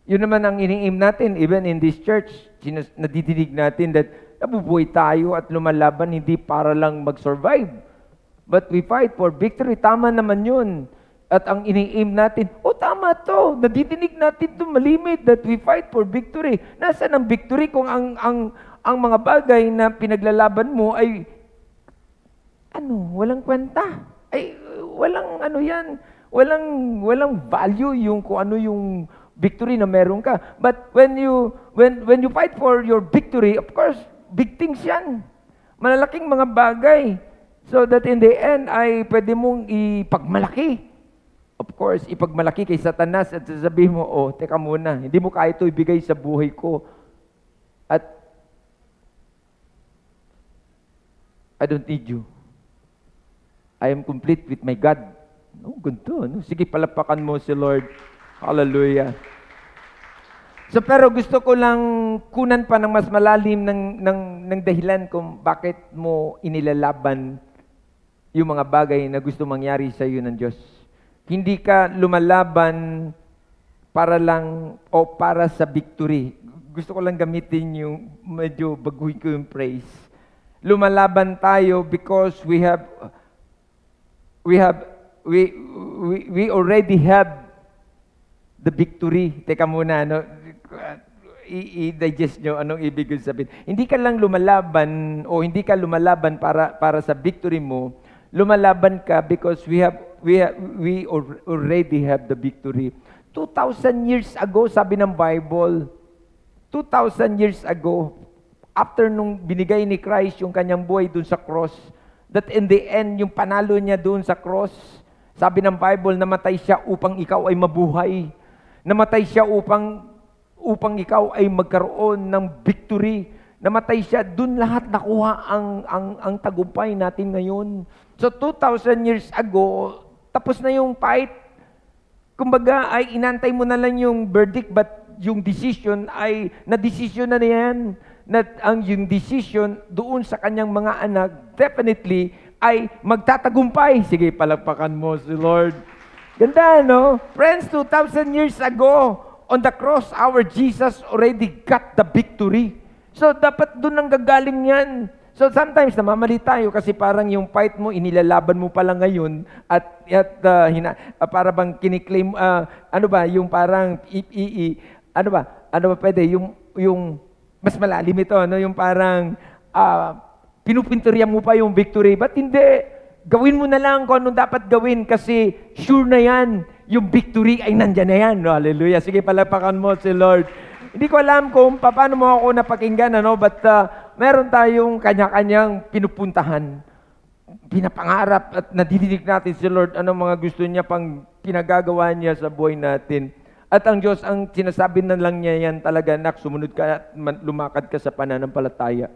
Yun naman ang ini-aim natin, even in this church, nadidinig natin that nabubuhay tayo at lumalaban hindi para lang mag-survive. But we fight for victory. Tama naman yun. At ang ini-aim natin, tama to. Nadidinig natin to malimit that we fight for victory. Nasaan ang victory kung ang mga bagay na pinaglalaban mo ay walang kwenta. Ay walang yan. Walang value yung kung ano yung victory na meron ka. But when you fight for your victory, of course, big things yan. Malalaking mga bagay. So that in the end ay pwede mong ipagmalaki. Of course, ipagmalaki kay Satanas at sasabihin mo, teka muna, hindi mo kaya ito ibigay sa buhay ko. At I don't need you. I am complete with my God. Ganito. Sige, palapakan mo si Lord. Hallelujah. So, pero gusto ko lang kunan pa ng mas malalim ng dahilan kung bakit mo inilalaban yung mga bagay na gusto mangyari sa iyo ng Diyos. Hindi ka lumalaban para lang o para sa victory. Gusto ko lang gamitin yung medyo baguhin ko yung praise. Lumalaban tayo because we already have the victory. Teka muna, i-digest nyo anong ibig sabihin. Hindi ka lang lumalaban o hindi ka lumalaban para sa victory mo. Lumalaban ka because we already have the victory. 2,000 years ago, sabi ng Bible, 2,000 years ago, after nung binigay ni Christ yung kanyang buhay dun sa cross, that in the end, yung panalo niya dun sa cross, sabi ng Bible, namatay siya upang ikaw ay mabuhay. Namatay siya upang ikaw ay magkaroon ng victory. Namatay siya, dun lahat nakuha ang tagumpay natin ngayon. So 2,000 years ago, tapos na yung fight. Kumbaga ay inantay mo na lang yung verdict, but yung decision ay na-decision na yan. Yung decision doon sa kanyang mga anak, definitely ay magtatagumpay. Sige, palagpakan mo si Lord. Ganda, no? Friends, 2,000 years ago, on the cross, our Jesus already got the victory. So, dapat doon ang gagaling yan. So, sometimes, namamali tayo kasi parang yung fight mo, inilalaban mo pala ngayon at para bang kiniklaim, yung parang, pwede, yung mas malalim ito, yung parang, pinupinturya mo pa yung victory. But hindi, gawin mo na lang kung anong dapat gawin kasi sure na yan, yung victory ay nandyan na yan. No? Hallelujah. Sige, palapakan mo si Lord. Hindi ko alam kung paano mo ako napakinggan, but meron tayong kanya-kanyang pinupuntahan, pinapangarap at nadidinig natin si Lord anong mga gusto niya pang pinagagawa niya sa buhay natin. At ang Diyos, ang sinasabi na lang niya yan talaga, anak, sumunod ka at lumakad ka sa pananampalataya.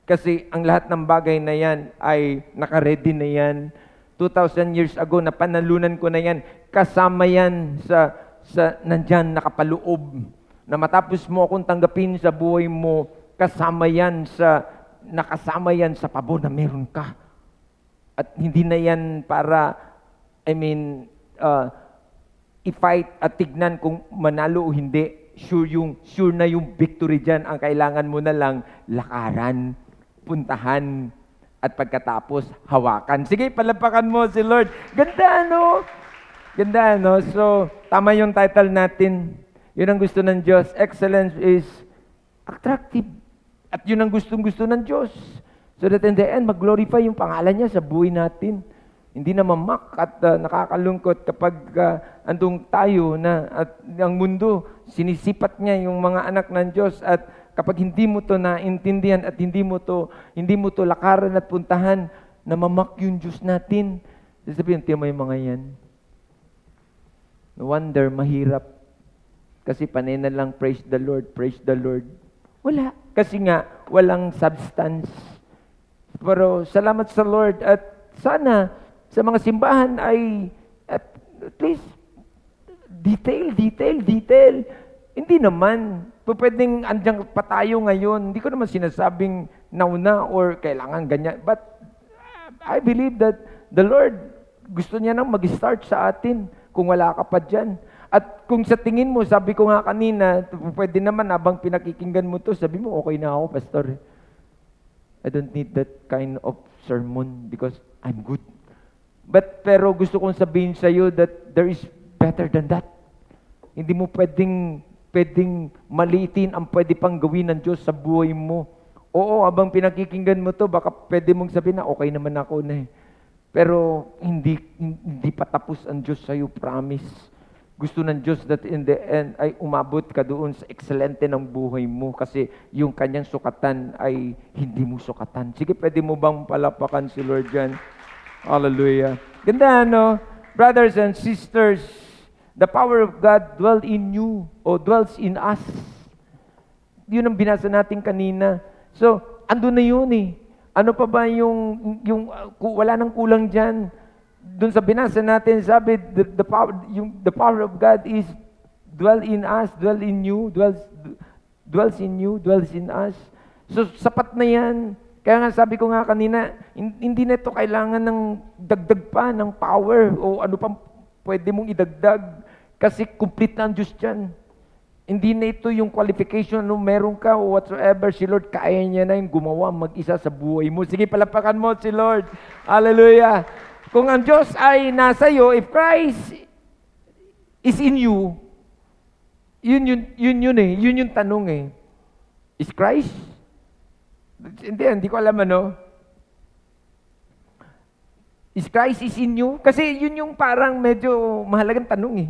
Kasi ang lahat ng bagay na yan ay nakaready na yan. 2,000 years ago, napanalunan ko na yan. Kasama yan sa nandyan, nakapaloob. Na matapos mo akong tanggapin sa buhay mo, nakasama yan sa pabor na meron ka. At hindi na yan para, i-fight at tignan kung manalo o hindi. Sure na yung victory dyan. Ang kailangan mo na lang, lakaran, puntahan, at pagkatapos, hawakan. Sige, palapakan mo si Lord. Ganda, no? Ganda, no? So, tama yung title natin. Yun ang gusto ng Diyos. Excellence is attractive. At yun ang gustong-gusto ng Diyos. So that in the end, mag-glorify yung pangalan niya sa buhay natin. Hindi na mamak at nakakalungkot kapag andung tayo na at ang mundo, sinisipat niya yung mga anak ng Diyos at kapag hindi mo to naintindihan at hindi mo to lakaran at puntahan, namamak yung Diyos natin. Sasabihin, tiyan mo yung mga yan. No wonder, mahirap. Kasi panay na lang, praise the Lord, praise the Lord. Wala. Kasi nga, walang substance. Pero salamat sa Lord at sana sa mga simbahan ay at least detail. Hindi naman. Pwedeng andyan pa tayo ngayon. Hindi ko naman sinasabing nauna or kailangan ganyan. But I believe that the Lord gusto niya nang mag-start sa atin kung wala ka pa dyan. At kung sa tingin mo, sabi ko nga kanina, pwede naman habang pinakikinggan mo to, sabi mo, okay na ako, pastor. I don't need that kind of sermon because I'm good. Pero gusto kong sabihin sa iyo that there is better than that. Hindi mo pwedeng maliitin ang pwede pang gawin ng Diyos sa buhay mo. Oo, habang pinakikinggan mo to, baka pwede mong sabihin na okay naman ako na eh. Pero hindi pa tapos ang Diyos sa iyo, promise. Gusto ng Diyos that in the end ay umabot ka doon sa ekselente ng buhay mo kasi yung kanyang sukatan ay hindi mo sukatan. Sige, pwede mo bang palapakan si Lord dyan? Hallelujah. Ganda, no? Brothers and sisters, the power of God dwells in you o dwells in us. Yun ang binasa natin kanina. So, ando na yun eh. Ano pa ba yung wala nang kulang dyan? Doon sa binasa natin, sabi, the power of God is dwell in us, dwell in you, dwells in you, dwells in us. So, sapat na yan. Kaya nga sabi ko nga kanina, hindi na ito kailangan ng dagdag pa ng power o ano pa pwede mong idagdag kasi complete na ang Diyos dyan. Hindi na ito yung qualification no meron ka o whatsoever. Si Lord, kaya niya na yung gumawa mag-isa sa buhay mo. Sige, palapakan mo si Lord. Hallelujah. Kung ang Diyos ay nasa iyo, if Christ is in you, yun eh. Yun yung tanong eh. Is Christ? Hindi ko alam ano. Is Christ is in you? Kasi yun yung parang medyo mahalagang tanong eh.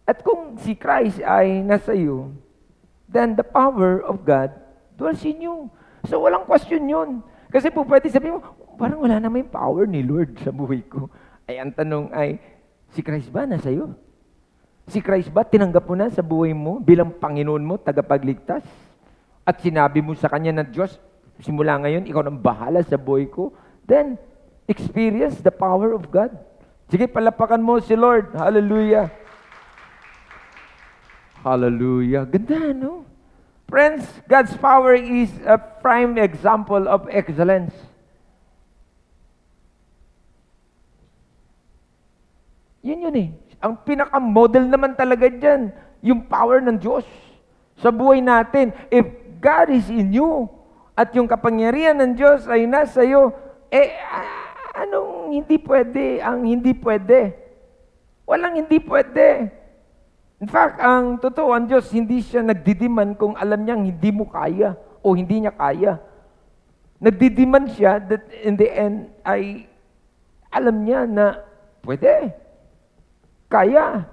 At kung si Christ ay nasa iyo, then the power of God dwells in you. So walang question yun. Kasi po pwede sabihin mo, parang wala naman yung power ni Lord sa buhay ko. Ay, ang tanong ay, si Christ ba nasa iyo? Si Christ ba tinanggap mo na sa buhay mo bilang Panginoon mo, tagapagligtas? At sinabi mo sa Kanya na Diyos, simula ngayon, ikaw nang bahala sa buhay ko. Then, experience the power of God. Sige, palapakan mo si Lord. Hallelujah. Hallelujah. Ganda, no? Friends, God's power is a prime example of excellence. Yun eh. Ang pinaka-model naman talaga dyan, yung power ng Diyos sa buhay natin. If God is in you, at yung kapangyarihan ng Diyos ay nasa iyo, anong hindi pwede? Ang hindi pwede. Walang hindi pwede. In fact, ang totoo, ang Diyos, hindi siya nagdidiman kung alam niyang hindi mo kaya o hindi niya kaya. Nagdidiman siya that in the end ay alam niya na pwede. Kaya.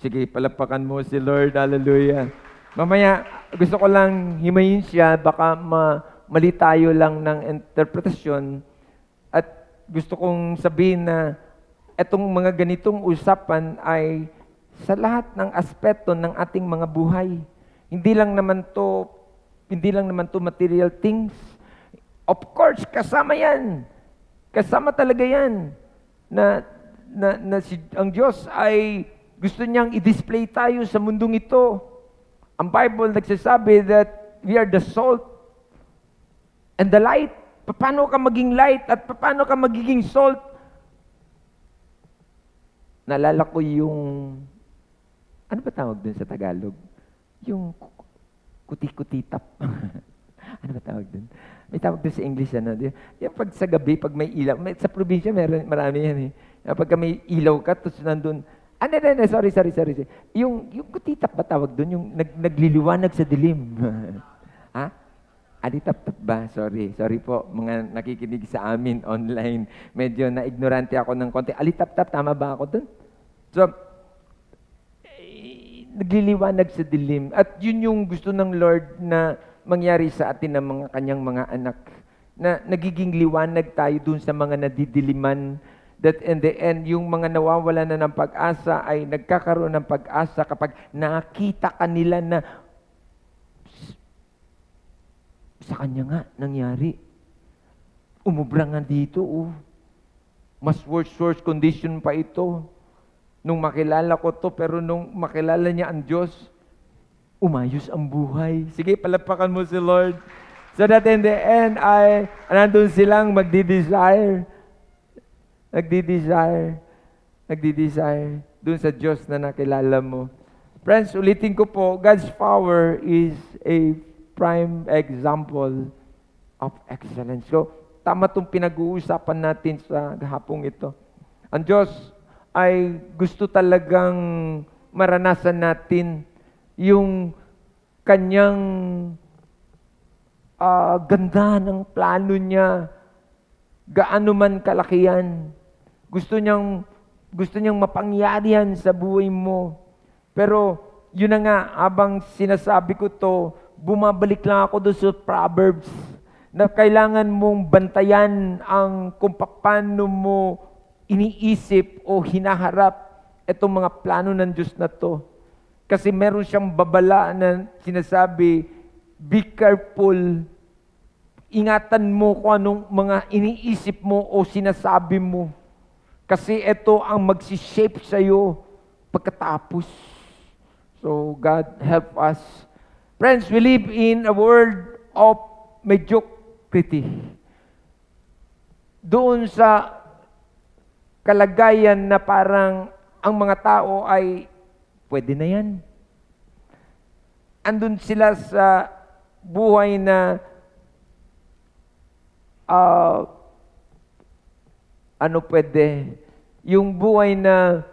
Sige, palapakan mo si Lord. Hallelujah. Mamaya, gusto ko lang himayin siya, baka mali tayo lang ng interpretasyon. At gusto kong sabihin na itong mga ganitong usapan ay sa lahat ng aspeto ng ating mga buhay. Hindi lang naman to material things. Of course, kasama yan. Kasama talaga yan. Ang Diyos ay gusto niyang i-display tayo sa mundong ito. Ang Bible nagsasabi that we are the salt and the light. Paano ka maging light at paano ka magiging salt? Naalala ko yung, ano ba tawag dun sa Tagalog? Yung kuti-kutitap. Ano ba tawag dun? May tawag dun sa English, ano? Yung pag sa gabi, pag may ilaw, sa probinsya marami yan eh. Pagka may ilaw ka, tapos nandun, sorry. Yung kutitap ba tawag dun? Yung nagliliwanag sa dilim. Ha? Alitap-tap ba? Sorry po, mga nakikinig sa amin online. Medyo na-ignorante ako ng konti. Alitap-tap, tama ba ako dun? So, nagliliwanag sa dilim. At yun yung gusto ng Lord na mangyari sa atin ng mga kanyang mga anak. Na nagiging liwanag tayo dun sa mga nadidiliman. That in the end, yung mga nawawala na ng pag-asa ay nagkakaroon ng pag-asa kapag nakita kanila na sa kanya nga nangyari. Umubra nga dito, Mas worse condition pa ito. Nung makilala ko to, pero nung makilala niya ang Diyos, umayos ang buhay. Sige, palapakan mo si Lord. So that in the end, ay nandun silang magdi-desire. dun sa Diyos na nakilala mo. Friends, ulitin ko po, God's power is a prime example of excellence. So, tama itong pinag-uusapan natin sa hapong ito. Ang Diyos ay gusto talagang maranasan natin yung kanyang ganda ng plano niya, gaano man kalakihan. Gusto niyang mapangyarihan sa buhay mo. Pero yun na nga, habang sinasabi ko to, bumabalik lang ako doon sa Proverbs na kailangan mong bantayan ang kung paano mo iniisip o hinaharap itong mga plano ng Diyos na to. Kasi meron siyang babala na sinasabi, be careful, ingatan mo kung anong mga iniisip mo o sinasabi mo. Kasi ito ang magsishape sa'yo pagkatapos. So, God help us. Friends, we live in a world of mediocrity. Doon sa kalagayan na parang ang mga tao ay pwede na yan. Andun sila sa buhay na pwede? Yung buhay na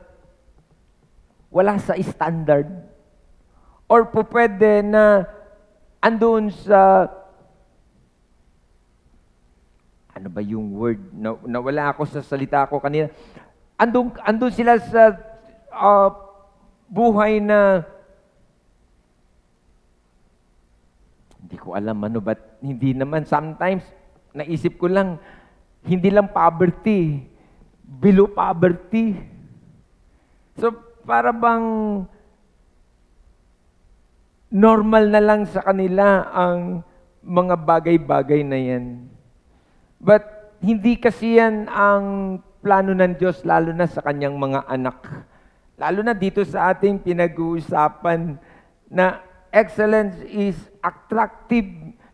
wala sa standard. Or po pwede na andun sa ano ba yung word? Nawala ako sa salita ko kanina. Andun sila sa buhay na hindi ko alam ba't hindi naman. Sometimes, naisip ko lang, hindi lang poverty, below poverty. So, para bang normal na lang sa kanila ang mga bagay-bagay na yan. But, hindi kasi yan ang plano ng Diyos, lalo na sa kanyang mga anak. Lalo na dito sa ating pinag-uusapan na excellence is attractive.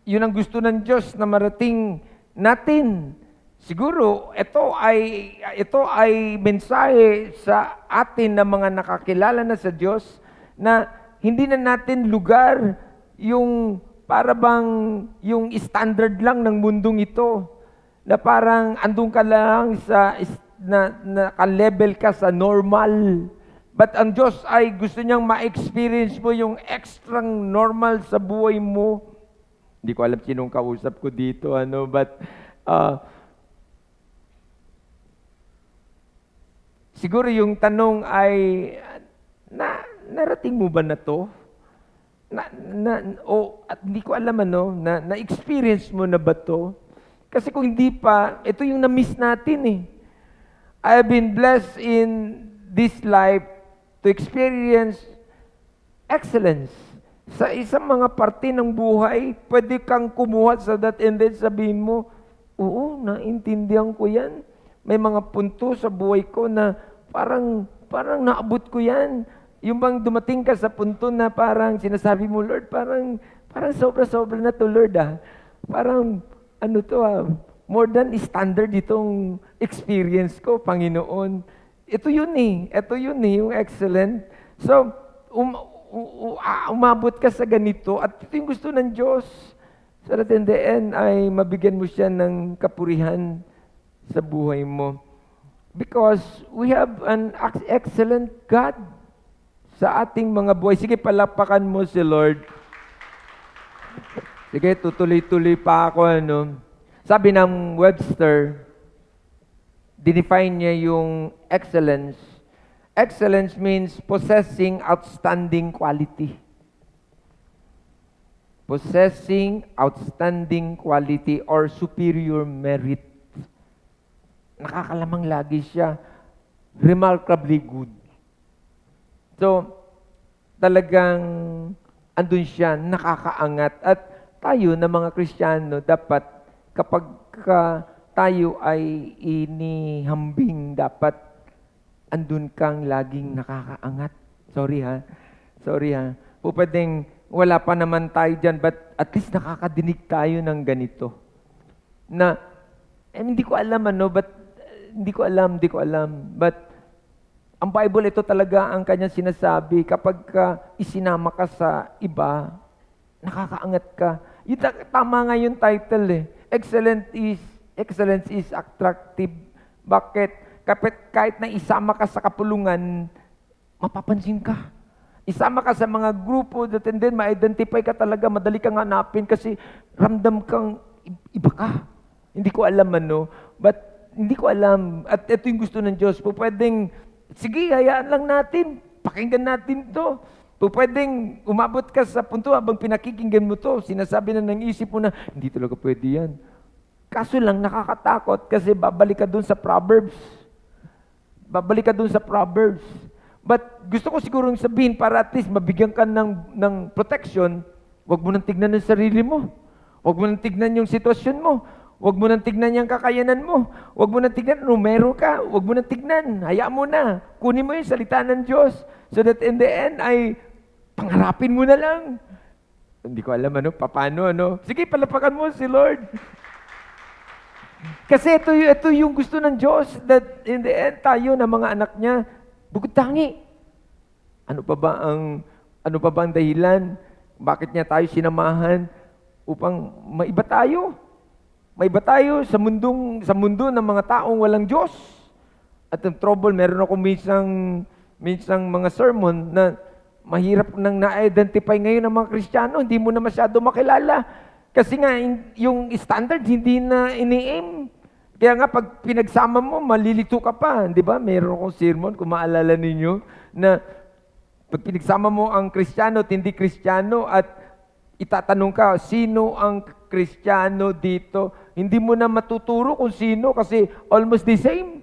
Yun ang gusto ng Diyos na marating natin. Siguro, ito ay mensahe sa atin na mga nakakilala na sa Diyos na hindi na natin lugar yung para bang yung standard lang ng mundong ito. Na parang andun ka lang sa naka-level ka sa normal. But ang Diyos ay gusto niyang ma-experience mo yung extra normal sa buhay mo. Hindi ko alam sinong kausap ko dito, but siguro yung tanong ay, narating mo ba na to? At hindi ko alam na-experience mo na ba to? Kasi kung hindi pa, ito yung na-miss natin eh. I have been blessed in this life to experience excellence. Sa isang mga parte ng buhay, pwede kang kumuha sa that and then sabihin mo, oo, naintindihan ko yan. May mga punto sa buhay ko na parang naabot ko yan. Yung bang dumating ka sa punto na parang sinasabi mo, Lord, parang sobra-sobra na to, Lord Parang, more than standard itong experience ko, Panginoon. Ito yun yung excellent. So, umabot ka sa ganito at ito yung gusto ng Diyos. So that in the end ay mabigyan mo siya ng kapurihan sa buhay mo. Because we have an excellent God sa ating mga buhay. Sige, palapakan mo si Lord. Sige, tutuloy-tuloy pa ako. Sabi ng Webster, define niya yung excellence. Excellence means possessing outstanding quality. Possessing outstanding quality or superior merit. Nakakalamang lagi siya. Remarkably good. So, talagang andun siya, nakakaangat. At tayo na mga Kristiyano, dapat kapag tayo ay inihambing, dapat andun kang laging nakakaangat. Sorry ha. Pwedeng wala pa naman tayo dyan, but at least nakakadinig tayo ng ganito. Hindi ko alam, but Ang Bible, ito talaga ang kanyang sinasabi, kapag ka isinama ka sa iba, nakakaangat ka. Yung tama nga yung title eh. Excellence is attractive. Bakit? Kahit na isama ka sa kapulungan, mapapansin ka. Isama ka sa mga grupo and then ma-identify ka talaga, madali kang hanapin kasi ramdam kang iba ka. Hindi ko alam but hindi ko alam. At ito yung gusto ng Diyos. Pwedeng, sige, hayaan lang natin. Pakinggan natin to. Pwedeng umabot ka sa punto habang pinakikinggan mo to, sinasabi na ng isip mo na, hindi talaga pwede yan. Kaso lang, nakakatakot kasi babalik ka dun sa Proverbs. Babalik ka dun sa Proverbs. But gusto ko sigurong sabihin para at least mabigyan ka ng protection, huwag mo nang tignan ang sarili mo. Huwag mo nang tignan yung sitwasyon mo. Huwag mo nang tignan yung kakayanan mo. Huwag mo nang tignan numero ka. Huwag mo nang tignan. Hayaan mo na. Kunin mo yung salita ng Diyos so that in the end ay pangarapin mo na lang. Hindi ko alam paano. Sige, palapakan mo si Lord. Kasi ito yung gusto ng Diyos that in the end tayo na mga anak niya, bukod tangi. Ano pa ba ang dahilan? Bakit niya tayo sinamahan? Upang maiba tayo. Maiba tayo sa mundo ng mga taong walang Diyos. At ang trouble, meron ako minsang mga sermon na mahirap nang na-identify ngayon ng mga Kristiyano. Hindi mo na masyado makilala. Kasi nga, yung standard hindi na ini-aim. Kaya nga, pag pinagsama mo, malilito ka pa. Di ba? Meron akong sermon, kung maalala ninyo, na pag pinagsama mo ang Kristiyano at hindi Kristiyano at itatanong ka, sino ang Kristiyano dito? Hindi mo na matuturo kung sino kasi almost the same.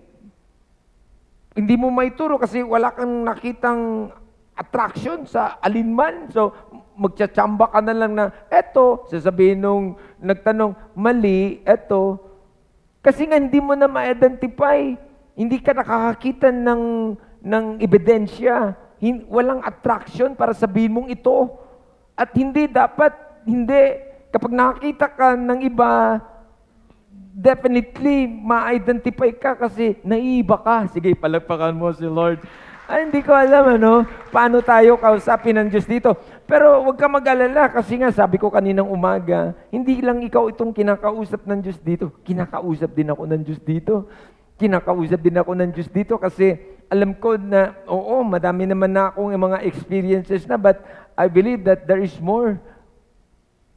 Hindi mo maituro kasi wala kang nakitang attraction sa alinman. So, magtsachamba ka na lang na, eto, sasabihin nung nagtanong, mali, eto. Kasi nga hindi mo na ma-identify. Hindi ka nakakakita ng ebidensya. Walang attraction para sabihin mong ito. At hindi kapag nakakita ka ng iba, definitely ma-identify ka kasi naiiba ka. Sige, palagpakan mo si Lord. Ay, hindi ko alam paano tayo kausapin ng Diyos dito. Pero huwag ka mag-alala kasi nga sabi ko kaninang umaga, hindi lang ikaw itong kinakausap ng Diyos dito. Kinakausap din ako ng Diyos dito. Kinakausap din ako ng Diyos dito kasi alam ko na, oo, madami naman na akong mga experiences na, but I believe that there is more.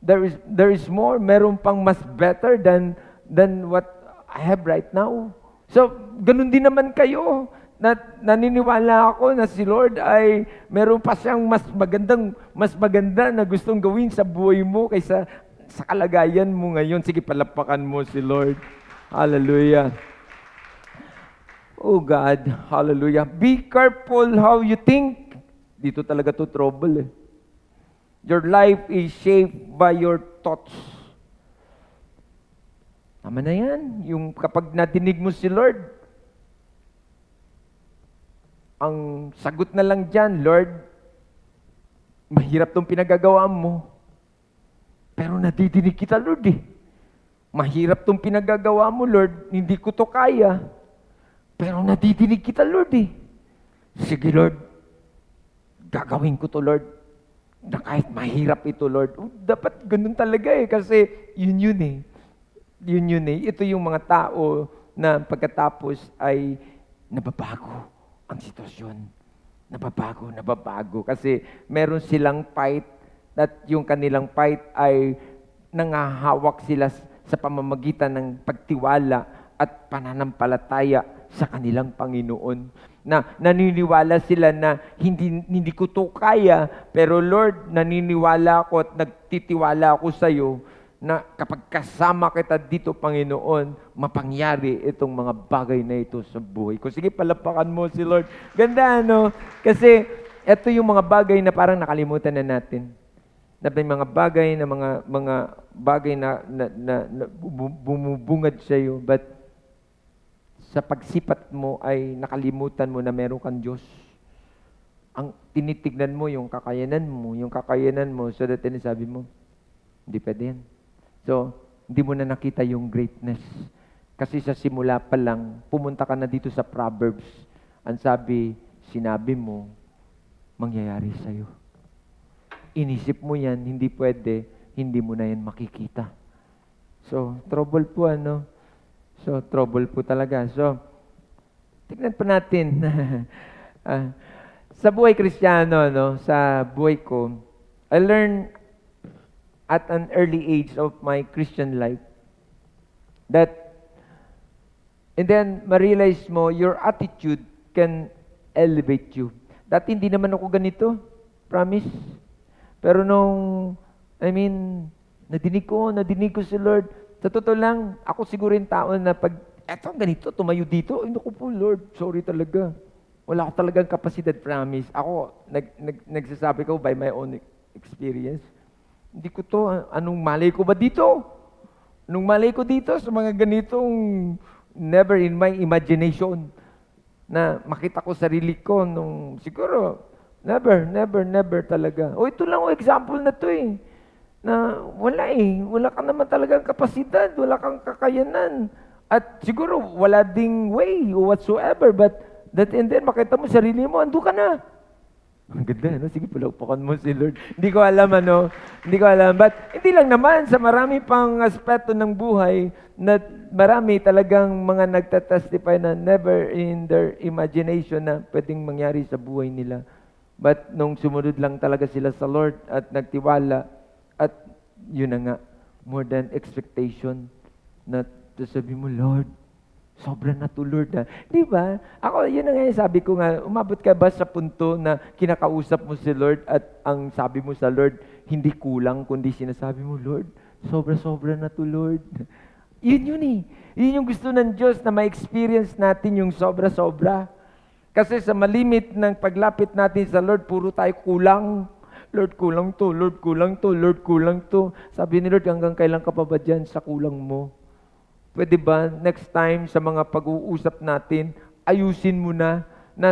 There is more. Meron pang mas better than what I have right now. So, ganun din naman kayo. Naniniwala ako na si Lord ay meron pa siyang mas maganda na gustong gawin sa buhay mo kaysa sa kalagayan mo ngayon. Sige, palapakan mo si Lord. Hallelujah. Oh God, hallelujah. Be careful how you think. Dito talaga to trouble eh. Your life is shaped by your thoughts. Tama na yan. Yung kapag nadinig mo si Lord, ang sagot na lang dyan, Lord, mahirap tong pinagagawa mo. Pero nadidinig kita, Lord eh. Mahirap tong pinagagawa mo, Lord, hindi ko to kaya. Pero nadidinig kita, Lord eh. Sige, Lord, gagawin ko to, Lord. Na kahit mahirap ito, Lord. Dapat ganun talaga eh, kasi yun eh. Yun eh. Ito yung mga tao na pagkatapos ay nababago ang sitwasyon. Nababago. Kasi meron silang fight at yung kanilang fight ay nangahawak sila sa pamamagitan ng pagtiwala at pananampalataya sa kanilang Panginoon. Na naniniwala sila na hindi ko to kaya, pero Lord, naniniwala ako at nagtitiwala ako sa iyo na kapag kasama kita dito, Panginoon, mapangyari itong mga bagay na ito sa buhay ko. Sige, palapakan mo si Lord. Ganda, Kasi ito yung mga bagay na parang nakalimutan na natin. Na may mga bagay na bumubungad sa iyo, but sa pagsipat mo ay nakalimutan mo na meron kang Diyos. Ang tinitignan mo yung kakayanan mo, so that sabi mo, hindi pwede yan. So, hindi mo na nakita yung greatness. Kasi sa simula pa lang, pumunta ka na dito sa Proverbs. Ang sabi, sinabi mo, mangyayari sa'yo. Inisip mo yan, hindi pwede, hindi mo na yan makikita. So, trouble po ano. So, trouble po talaga. So, tignan pa natin. Sa buhay Kristiyano, no, sa buhay ko, I learned at an early age of my Christian life that, and then ma-realize mo, your attitude can elevate you. Dati hindi naman ako ganito, promise. Pero nadinig ko si Lord. Sa totoo lang, ako siguro yung tao na pag, eto ganito, tumayo dito, ay naku po Lord, sorry talaga. Wala ko talagang kapasidad, promise. Ako, nagsasabi ko by my own experience. Hindi ko to, anong malay ko ba dito? Anong malay ko dito sa mga ganitong never in my imagination na makita ko sarili ko nung siguro, never talaga. O ito lang example na to eh. Na wala ka naman talagang kapasidad, wala kang kakayanan. At siguro wala ding way whatsoever, but that and then makita mo sarili mo, ando ka na. Ang ganda, no? Sige, palakpakan mo si Lord. Hindi ko alam, But hindi lang naman, sa marami pang aspeto ng buhay, na marami talagang mga nagtatestify na never in their imagination na pwedeng mangyari sa buhay nila. But nung sumunod lang talaga sila sa Lord at nagtiwala, at yun na nga, more than expectation, na sabi mo, Lord, sobra na to, Lord. Di ba? Ako, yun na nga yung sabi ko nga, umabot ka ba sa punto na kinakausap mo si Lord at ang sabi mo sa Lord, hindi kulang, kundi sinasabi mo, Lord, sobra-sobra na to, Lord. Yun eh. Yun yung gusto ng Diyos na ma-experience natin yung sobra-sobra. Kasi sa malimit ng paglapit natin sa Lord, puro tayo kulang. Lord, kulang to. Lord, kulang to. Lord, kulang to. Sabi ni Lord, hanggang kailan ka pa ba dyan sa kulang mo? Pwede ba next time sa mga pag-uusap natin, ayusin mo na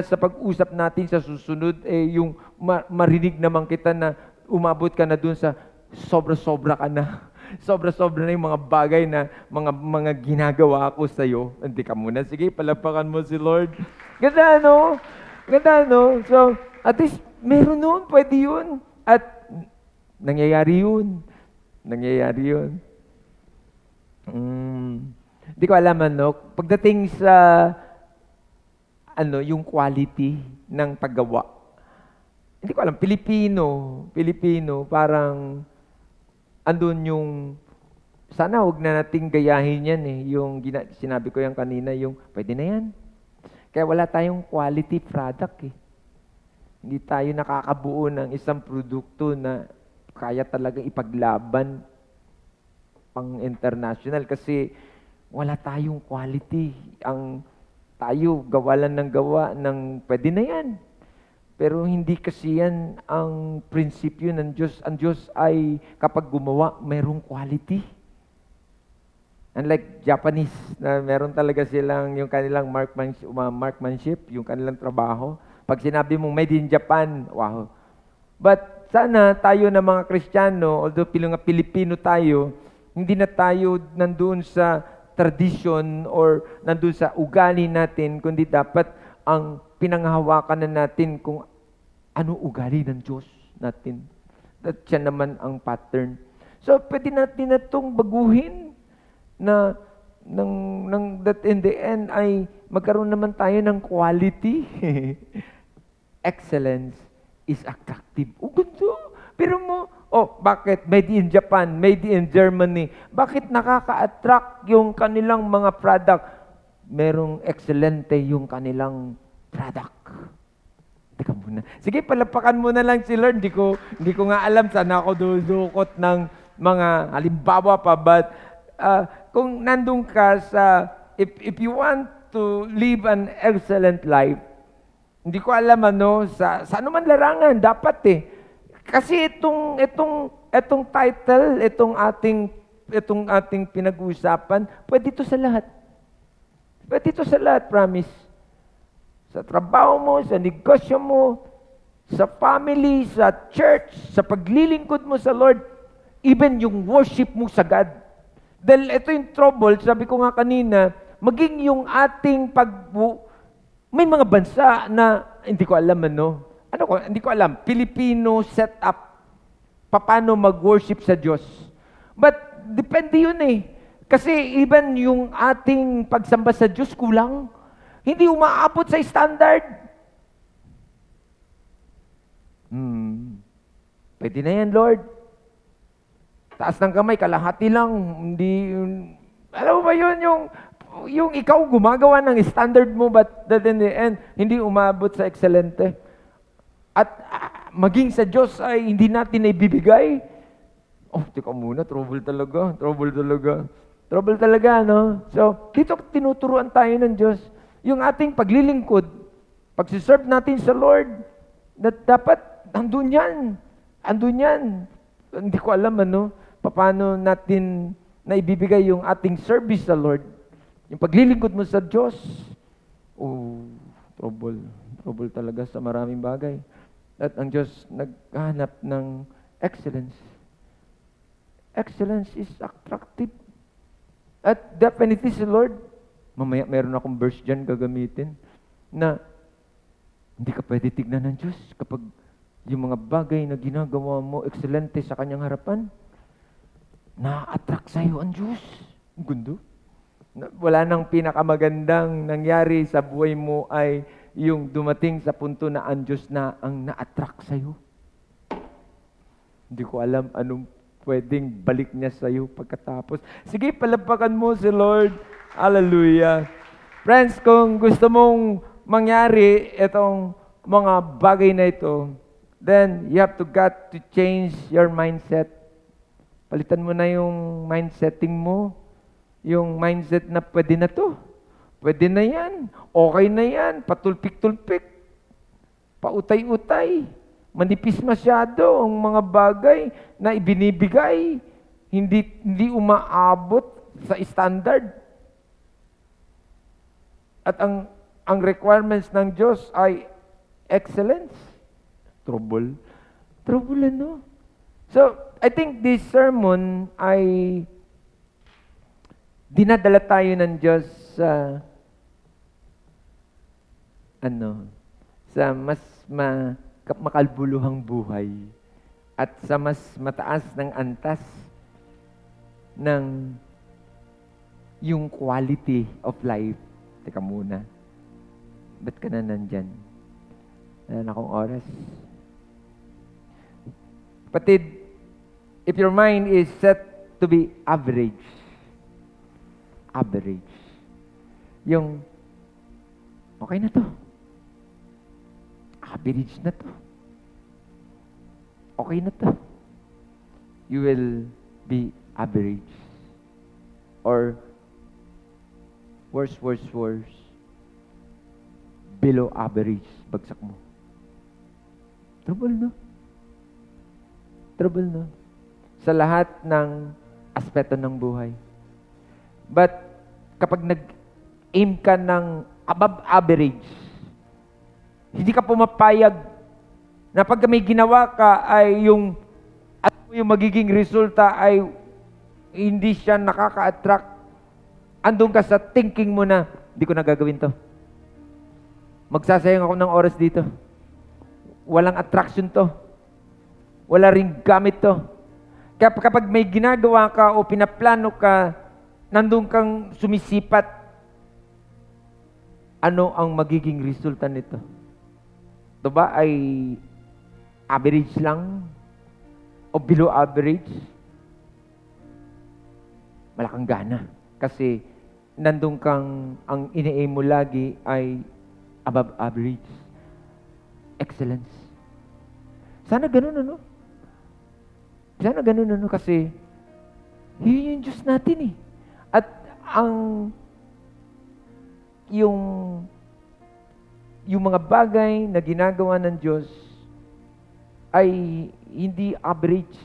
sa pag-usap natin sa susunod, yung marinig naman kita na umabot ka na dun sa sobra-sobra ka na. Sobra-sobra na yung mga bagay na mga ginagawa ko sa'yo. Hindi ka muna. Sige, palapakan mo si Lord. Ganda, no? So, at least, meron nun. Pwede yun. At nangyayari yun. Hindi ko alam, pagdating sa yung quality ng paggawa. Hindi ko alam, Pilipino, parang andun yung, sana huwag na nating gayahin yan yung sinabi ko yan kanina, yung pwede na yan. Kaya wala tayong quality product Hindi tayo nakakabuo ng isang produkto na kaya talagang ipaglaban pang international kasi wala tayong quality. Tayo gawa ng pwede na yan. Pero hindi kasi yan ang prinsipyo ng Diyos. Ang Diyos ay kapag gumawa, mayroong quality. Unlike Japanese, na meron talaga silang yung kanilang markmanship, yung kanilang trabaho. Pag sinabi mong made in Japan, wow. But sana tayo na mga Kristiyano, although Pilipino tayo, hindi na tayo nandun sa tradition or nandun sa ugali natin, kundi dapat ang pinanghahawakan na natin kung ano ugali ng Diyos natin. At siya naman ang pattern. So, pwede natin na itong baguhin na that in the end ay magkaroon naman tayo ng quality. Excellence is attractive. Ganda. Pero bakit? Made in Japan, made in Germany. Bakit nakaka-attract yung kanilang mga product? Merong excelente yung kanilang product. Teka muna. Sige, palapakan mo na lang si Lord. Hindi ko nga alam sana ako dudukot ng mga halimbawa pa. But kung nandun ka if you want to live an excellent life, hindi ko alam sa anuman larangan, dapat Kasi itong title, itong ating pinag-uusapan, pwede ito sa lahat. Pwede ito sa lahat, promise. Sa trabaho mo, sa negosyo mo, sa family, sa church, sa paglilingkod mo sa Lord, even yung worship mo sa God. Dahil ito yung trouble, sabi ko nga kanina, maging yung ating may mga bansa na hindi ko alam hindi ko alam, Filipino setup, paano mag-worship sa Diyos. But, depende yun eh. Kasi even yung ating pagsamba sa Diyos kulang. Hindi umaabot sa standard. Pwede na yan, Lord. Taas ng kamay, kalahati lang. Hindi, alam mo ba yun, yung ikaw gumagawa ng standard mo, but that in the end, hindi umabot sa excelente. At maging sa Diyos ay hindi natin naibibigay. Teka muna, trouble talaga, no? So, dito tinuturuan tayo ng Diyos. Yung ating paglilingkod, pagsiserve natin sa Lord, na dapat, andun yan. Hindi ko alam, paano natin naibibigay yung ating service sa Lord. Yung paglilingkod mo sa Diyos, trouble talaga sa maraming bagay. At ang Diyos naghahanap ng excellence. Excellence is attractive. At definitely si Lord, mamaya meron akong verse dyan gagamitin, na hindi ka pwede tignan ng Diyos kapag yung mga bagay na ginagawa mo excelente sa kanyang harapan, na-attract sa'yo ang Diyos. Ang gundo. Wala nang pinakamagandang nangyari sa buhay mo ay yung dumating sa punto na ang Diyos na ang na-attract sa'yo. Hindi ko alam anong pwedeng balik niya sa'yo pagkatapos. Sige, palapakan mo si Lord. Hallelujah. Friends, kung gusto mong mangyari itong mga bagay na ito, then you have got to change your mindset. Palitan mo na yung mindsetting mo. Yung mindset na pwede na to. Pwede na yan. Okay na yan. Patulpik-tulpik. Pautay-utay. Manipis masyado ang mga bagay na ibinibigay. Hindi umaabot sa standard. At ang requirements ng Diyos ay excellence. Trouble. So, I think this sermon ay dinadala tayo ng Diyos sa mas makalbuluhang buhay at sa mas mataas ng antas ng yung quality of life. Teka muna. Ba't ka na nandyan? Wala na akong oras. Kapatid, if your mind is set to be average, yung okay na to. Average na to. Okay na to. You will be average. Or worse. Below average. Bagsak mo. Trouble, no? Sa lahat ng aspeto ng buhay. But, kapag nag-aim ka ng above average, hindi ka pumapayag na pag may ginawa ka ay yung magiging resulta ay hindi siya nakaka-attract. Andun ka sa thinking mo na, hindi ko na gagawin to. Magsasayang ako ng oras dito. Walang attraction to. Wala ring gamit to. Kapag may ginagawa ka o pinaplano ka, nandun kang sumisipat, ano ang magiging resulta nito? Ito ba ay average lang? O below average? Malakang gana. Kasi nandun kang, ang ini-aim mo lagi ay above average. Excellence. Sana ganun, Sana ganun, kasi yun yung Diyos natin eh. At yung mga bagay na ginagawa ng Diyos ay hindi average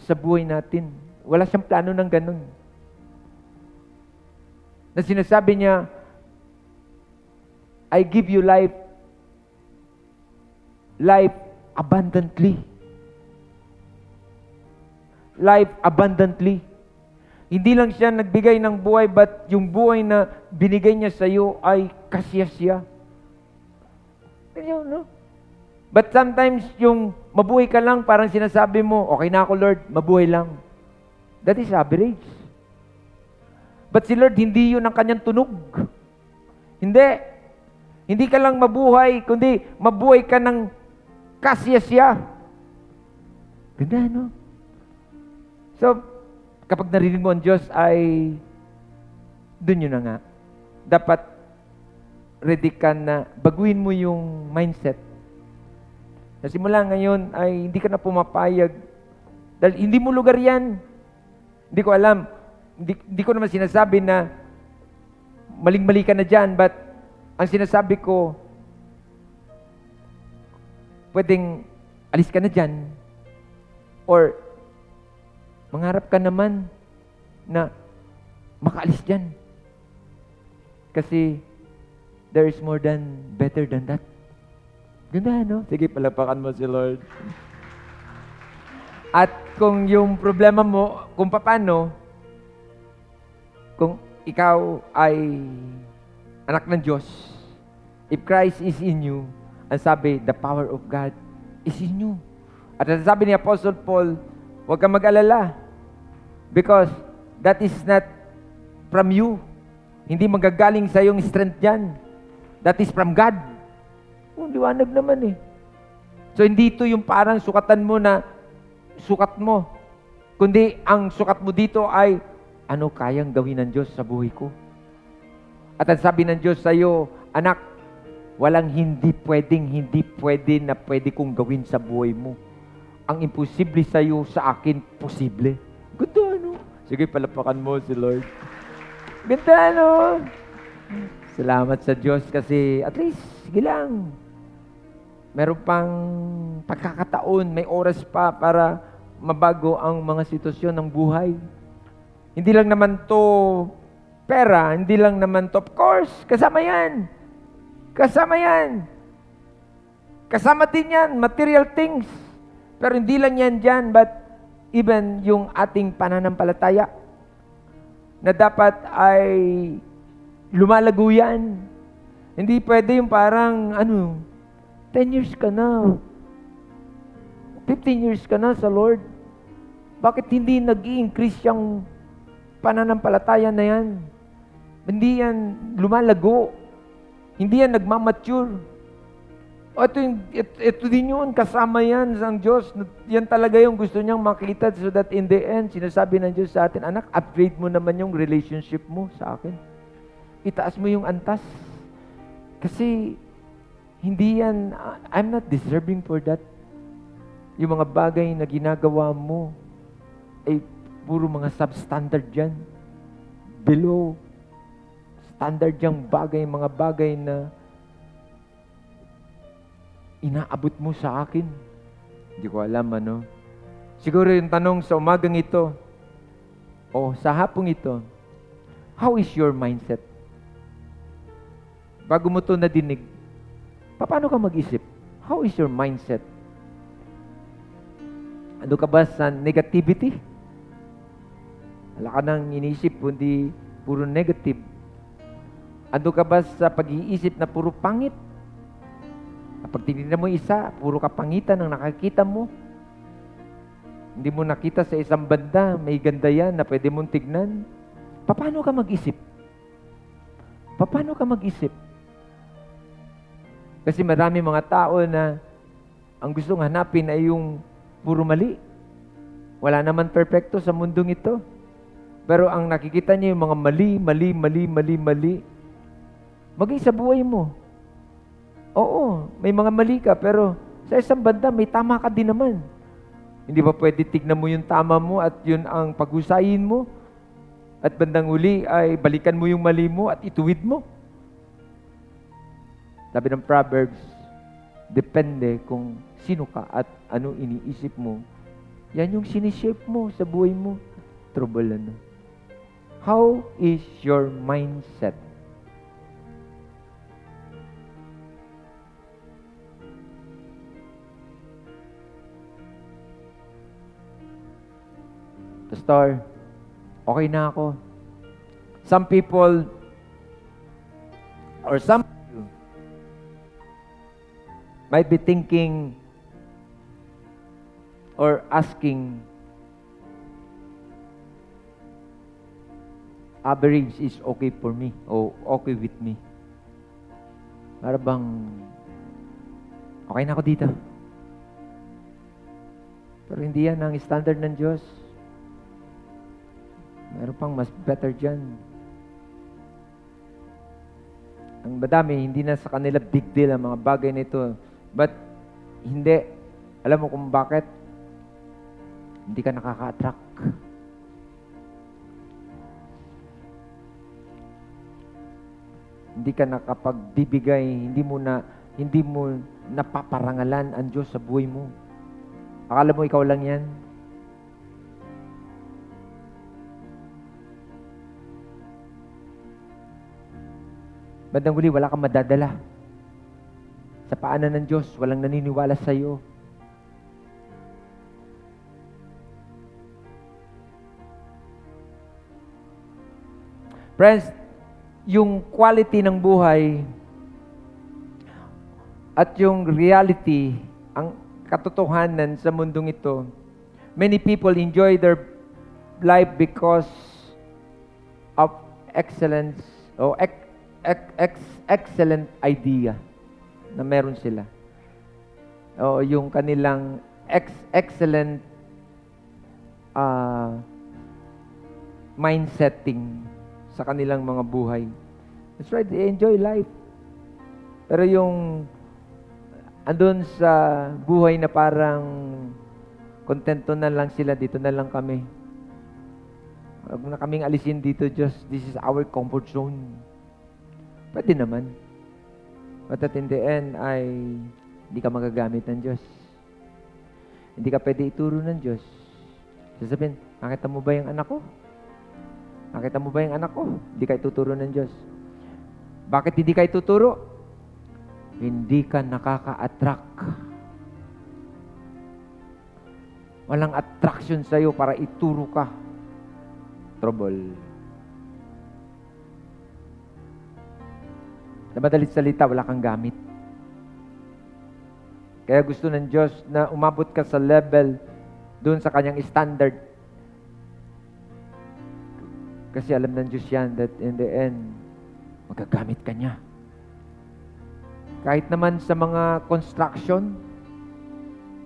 sa buhay natin. Wala siyang plano ng ganun. Na sinasabi niya, I give you life abundantly. Life abundantly. Hindi lang siya nagbigay ng buhay, but yung buhay na binigay niya sa iyo ay kasya-siya. Ganyan, no? But sometimes, yung mabuhay ka lang, parang sinasabi mo, okay na ako, Lord, mabuhay lang. That is average. But si Lord, hindi yun ang kanyang tunog. Hindi. Hindi ka lang mabuhay, kundi mabuhay ka ng kasya-sya. Ganda, no? So, kapag narinig mo ang Diyos ay dun yun na nga. Dapat ready ka na baguhin mo yung mindset. Na simula ngayon ay hindi ka na pumapayag dahil hindi mo lugar yan. Hindi ko alam. Hindi ko naman sinasabi na maling-mali ka na dyan, but ang sinasabi ko, pwedeng alis ka na dyan or mangarap ka naman na makaalis dyan. Kasi there is more than, better than that. Ganda, no? Sige, palapakan mo si Lord. At kung yung problema mo, kung paano, kung ikaw ay anak ng Diyos, if Christ is in you, ang sabi, the power of God is in you. At ang sabi ni Apostle Paul, huwag kang mag-alala because that is not from you. Hindi magagaling sa iyong strength yan. That is from God. Liwanag naman eh. So hindi ito yung parang sukatan mo na sukat mo. Kundi ang sukat mo dito ay ano kayang gawin ng Diyos sa buhay ko. At ang sabi ng Diyos sa iyo, anak, walang hindi pwede na pwede kong gawin sa buhay mo. Ang imposible sa iyo, sa akin, posible. Ganda, ano? Sige, palapakan mo si Lord. Ganda, ano? Salamat sa Diyos kasi at least, sige lang. Meron pang pagkakataon, may oras pa para mabago ang mga sitwasyon ng buhay. Hindi lang naman to pera, hindi lang naman to, of course, kasama yan. Kasama yan. Kasama din yan, material things. Pero hindi lang yan dyan, but even yung ating pananampalataya na dapat ay lumalago yan. Hindi pwede yung parang, 10 years ka na. 15 years ka na sa Lord. Bakit hindi nag-i-increase yung pananampalataya na yan? Hindi yan lumalago. Hindi yan nagmamature. Ito din yun, kasama yan sa Diyos. Yan talaga yung gusto niyang makita so that in the end, sinasabi ng Diyos sa atin, anak, upgrade mo naman yung relationship mo sa akin. Itaas mo yung antas. Kasi, hindi yan, I'm not deserving for that. Yung mga bagay na ginagawa mo, ay puro mga substandard yan. Below standard yung bagay, mga bagay na inaabot mo sa akin. Hindi ko alam, Siguro yung tanong sa umagang ito, o sa hapong ito, how is your mindset? Bago mo ito nadinig, paano ka mag-isip? How is your mindset? Ano ka ba sa negativity? Wala ka nang inisip, kundi puro negative. Ano ka ba sa pag-iisip na puro pangit? Kapag tinignan mo isa, puro kapangitan ang nakakita mo. Hindi mo nakita sa isang banda, may ganda yan na pwede mong tignan. Paano ka mag-isip? Paano ka mag-isip? Kasi marami mga tao na ang gustong hanapin ay yung puro mali. Wala naman perfecto sa mundong ito. Pero ang nakikita niya yung mga mali. Maging sa buhay mo. Oo, may mga mali ka, pero sa isang banda, may tama ka din naman. Hindi ba pwede tignan mo yung tama mo at yun ang paghusayin mo? At bandang uli ay balikan mo yung mali mo at ituwid mo? Sabi ng Proverbs, depende kung sino ka at ano iniisip mo. Yan yung sinishape mo sa buhay mo. Trouble, How is your mindset? Pastor, okay na ako. Some people, or some might be thinking or asking, average is okay for me o okay with me. Para bang okay na ako dito. Pero hindi yan ang standard ng Diyos. Meron pang mas better dyan. Ang madami, hindi na sa kanila big deal ang mga bagay nito. But, hindi. Alam mo kung bakit? Hindi ka nakaka-attract. Hindi ka nakapagbibigay, hindi mo napaparangalan ang Diyos sa buhay mo. Akala mo ikaw lang yan? Bandang huli, wala kang madadala. Sa paanan ng Diyos, walang naniniwala sa iyo. Friends, yung quality ng buhay at yung reality, ang katotohanan sa mundong ito, many people enjoy their life because of excellence o excellent idea na meron sila. O yung kanilang excellent mindsetting sa kanilang mga buhay. That's right, they enjoy life. Pero yung andun sa buhay na parang kontento na lang sila, dito na lang kami. Huwag na kaming alisin dito, Diyos. This is our comfort zone. Pwede naman. But at in the end ay hindi ka magagamit ng Diyos. Hindi ka pwede ituro ng Diyos. Sasabihin, nakita mo ba yung anak ko? Nakita mo ba yung anak ko? Hindi ka ituturo ng Diyos. Bakit hindi ka ituturo? Hindi ka nakaka-attract. Walang attraction sa'yo para ituro ka. Trouble. Na madalit salita, wala kang gamit. Kaya gusto ng Diyos na umabot ka sa level doon sa kanyang standard. Kasi alam ng Diyos yan that in the end, magagamit ka niya. Kahit naman sa mga construction,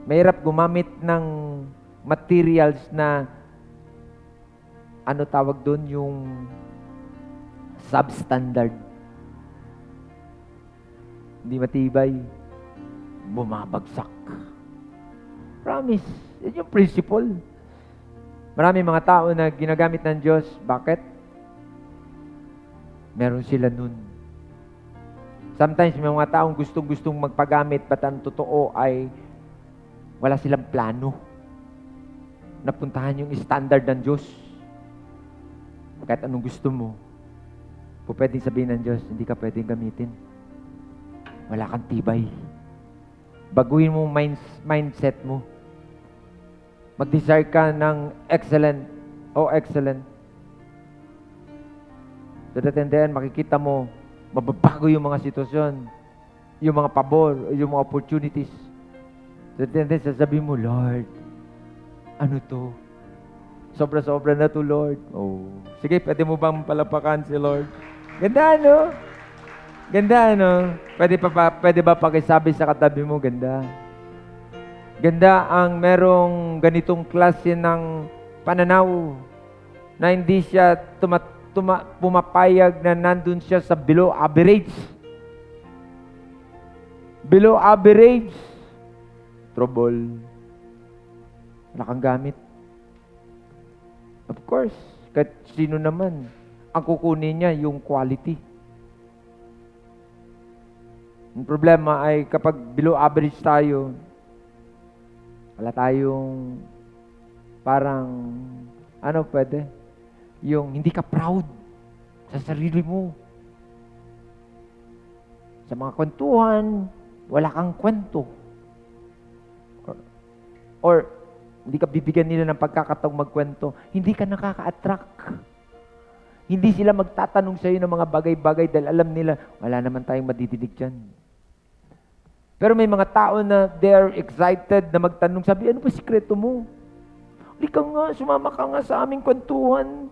mahirap gumamit ng materials na ano tawag doon, yung substandard. Hindi matibay, bumabagsak. Promise. Yan yung principle. Marami mga tao na ginagamit ng Diyos. Bakit? Meron sila nun. Sometimes may mga taong gustong magpagamit, but ang totoo ay wala silang plano. Napuntahan yung standard ng Diyos. Kahit anong gusto mo, pwedeng sabihin ng Diyos, hindi ka pwedeng gamitin. Wala kang tibay. Baguhin mo mindset mo. Mag-desire ka ng excellent. So that in the end, makikita mo, mababago yung mga sitwasyon, yung mga pabor, yung mga opportunities. So that in the end, sasabihin mo, Lord, ano to? Sobra-sobra na to, Lord. Oh. Sige, pwede mo bang palapakan si Lord? Ganda, no? Ganda, no? Pwede ba pakisabi sa katabi mo, ganda? Ganda ang merong ganitong klase ng pananaw na hindi siya pumapayag na nandun siya sa below average. Below average. Trouble. Wala kang gamit. Of course, kahit sino naman, ang kukunin niya yung quality. Ang problema ay kapag below average tayo, wala tayong parang, pwede? Yung hindi ka proud sa sarili mo. Sa mga kwentuhan, wala kang kwento. Or hindi ka bibigyan nila ng pagkakataong magkwento, hindi ka nakaka-attract. Hindi sila magtatanong sa iyo ng mga bagay-bagay dahil alam nila, wala naman tayong madidinig dyan. Pero may mga tao na they're excited na magtanong, sabi, ano ba sikreto mo? Halika nga, sumama ka nga sa aming kwentuhan.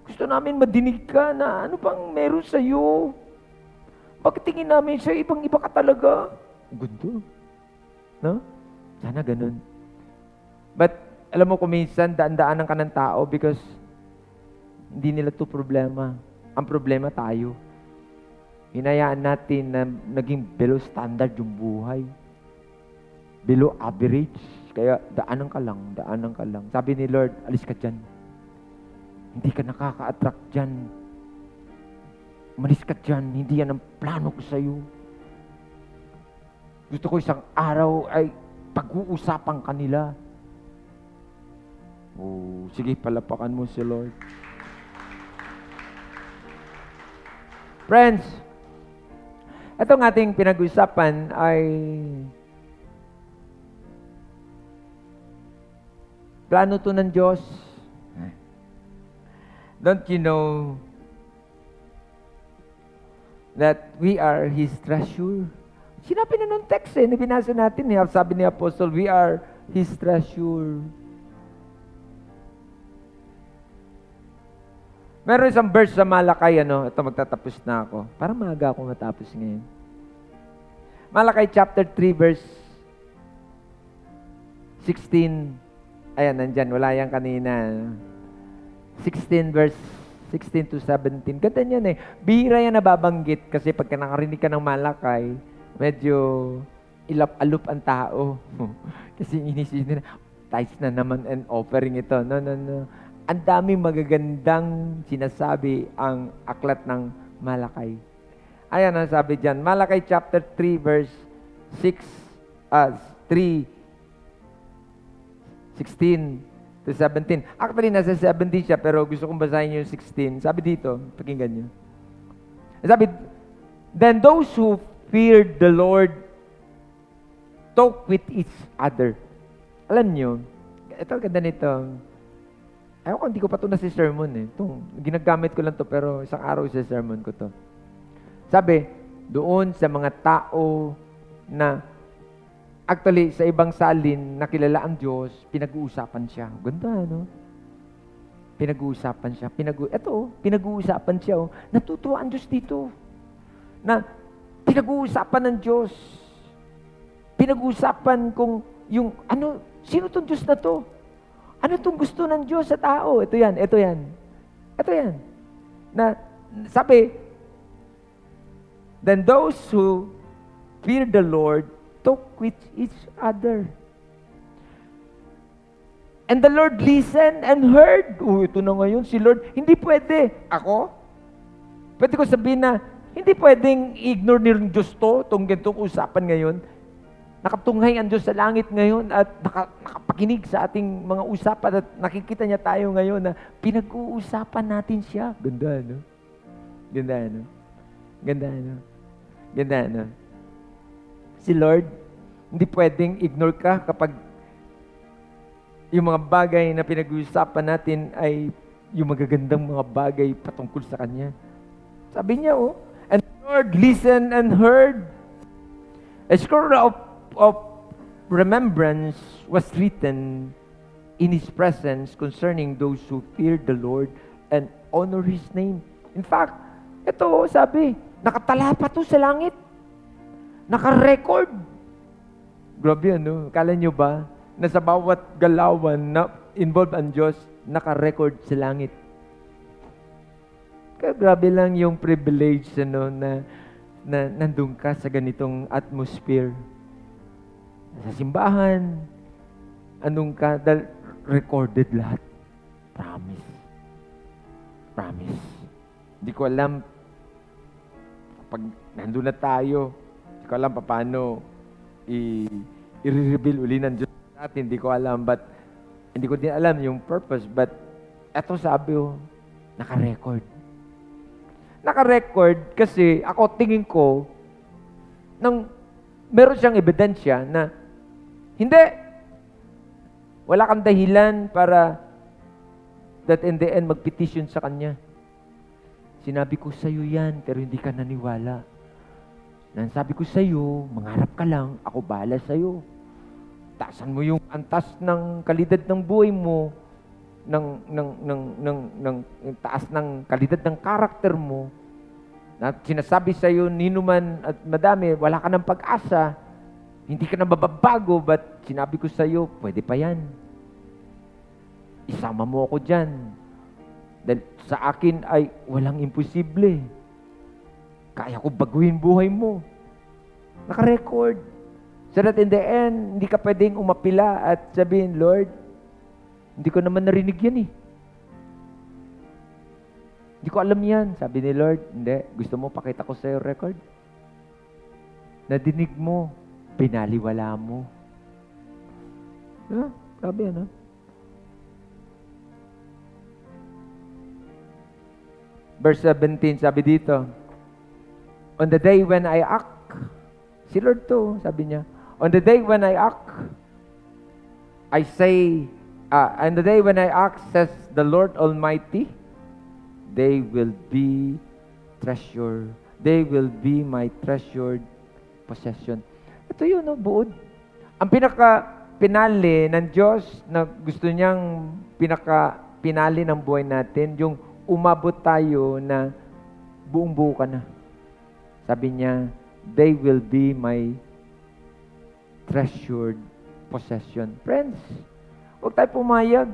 Gusto namin madinig ka na ano bang meron sa'yo. Bakit tingin namin sa'yo, ibang-iba ka talaga? Gundo. No? Sana ganun. But, alam mo kung minsan, daan-daanan ka ng tao because hindi nila to problema. Ang problema tayo. Hinayaan natin na naging below standard yung buhay. Below average. Kaya daanan ka lang, daanan ka lang. Sabi ni Lord, alis ka dyan. Hindi ka nakaka-attract dyan. Umalis ka dyan. Hindi yan ang plano ko sa'yo. Gusto ko isang araw ay pag-uusapan kanila. Oh, sige, palapakan mo si Lord. Friends, itong ating pinag-usapan ay plano to ng Diyos. Don't you know that we are His treasure? Sinabi na nung text binasa natin. Sabi ni Apostle, we are His treasure. Meron isang verse sa Malakay, ito magtatapos na ako. Parang maaga ako matapos ngayon. Malakay chapter 3 verse 16. Ayan, nandyan, wala yan kanina. 16 verse 16 to 17. Ganda niyan Bihira yan nababanggit kasi pagka nakarinig ka ng Malakay, medyo ilap-alup ang tao. Kasi inisip nila, tithes na naman and offering ito. No. Ang daming magagandang sinasabi ang aklat ng Malakay. Ayan ang sabi dyan. Malakay chapter 3 verse 3, 16 to 17. Actually, nasa 17 siya, pero gusto kong basahin yung 16. Sabi dito, pakinggan nyo. Sabi, then those who feared the Lord talk with each other. Alam nyo, ito ganda nito. Ayaw ko, hindi ko pa ito nasa sermon ginagamit ko lang to pero isang araw sa sermon ko to. Sabi, doon sa mga tao na actually sa ibang salin nakilala ang Diyos, pinag-uusapan siya. Ganda, Pinag-uusapan siya. Pinag-uusapan siya. Natutuwa ang Diyos dito. Na pinag-uusapan ng Diyos. Pinag-uusapan kung yung sino tong Diyos na to? Ano itong gusto ng Diyos sa tao? Ito yan. Na sabi, then those who fear the Lord talk with each other. And the Lord listened and heard. Ito na ngayon, si Lord, hindi pwede. Ako? Pwede ko sabihin na, hindi pwedeng ignore ni Diyos itong ganitong usapan ngayon. Nakatunghay ang Diyos sa langit ngayon at nakapakinig sa ating mga usapan at nakikita niya tayo ngayon na pinag-uusapan natin siya. Ganda, Ganda, Si Lord, hindi pwedeng ignore ka kapag yung mga bagay na pinag-uusapan natin ay yung magagandang mga bagay patungkol sa Kanya. Sabi niya, and the Lord listened and heard. A scroll of remembrance was written in His presence concerning those who fear the Lord and honor His name. In fact, ito sabi, nakatala pa to sa langit. Naka-record. Grabe Kala nyo ba na sa bawat galawan na involved ang Diyos, naka-record sa langit? Kaya grabe lang yung privilege na nandun ka sa ganitong atmosphere. Sa simbahan, anong ka, recorded lahat. Promise. Hindi ko alam, pag nandun na tayo, hindi ko alam paano i-reveal uli ng Diyos natin. Hindi ko alam, but hindi ko din alam yung purpose, but eto sabi naka-record. Naka-record kasi ako tingin ko, meron siyang ebidensya na hindi. Wala kang dahilan para that in the end mag-petition sa Kanya. Sinabi ko sa'yo yan, pero hindi ka naniwala. Nang sabi ko sa'yo, mangarap ka lang, ako bahala sa'yo. Taasan mo yung antas ng kalidad ng buhay mo, ng taas ng kalidad ng karakter mo, na sinasabi sa'yo, ninuman at madami, wala ka ng pag-asa, hindi ka na mababago, but sinabi ko sa'yo, pwede pa yan. Isama mo ako dyan. Dahil sa akin ay walang imposible. Kaya ko baguhin buhay mo. Naka-record. So that in the end, hindi ka pwedeng umapila at sabihin, Lord, hindi ko naman narinig yan eh. Hindi ko alam yan. Sabi ni Lord, hindi. Gusto mo pakita ko sa'yo record? Nadinig mo, pinaliwala mo. Sabi ano? Verse 17, sabi dito, on the day when I act, si Lord to, sabi niya, on the day when I act, I say, on the day when I act, says the Lord Almighty, they will be treasure. They will be my treasured possession. Ito yun, no, buod. Ang pinaka-pinali ng Diyos na gusto niyang pinaka-pinali ng buhay natin, yung umabot tayo na buong-buo ka na. Sabi niya, they will be my treasured possession. Friends, huwag tayo pumayag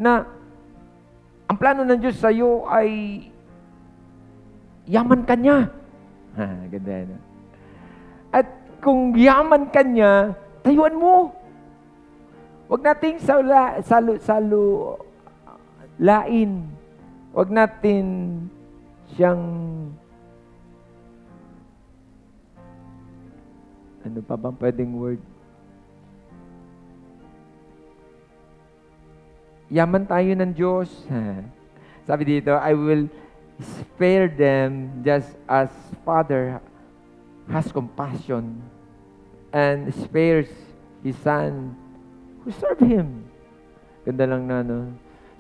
na ang plano ng Diyos sa iyo ay yaman ka niya. Ganda na. At kung yaman ka niya, tayuan mo. Huwag nating lain. Huwag natin siyang ano pa bang pwedeng word? Yaman tayo ng Diyos. Sabi dito, I will spare them just as Father has compassion and spares His Son who serve Him. Ganda lang na, no?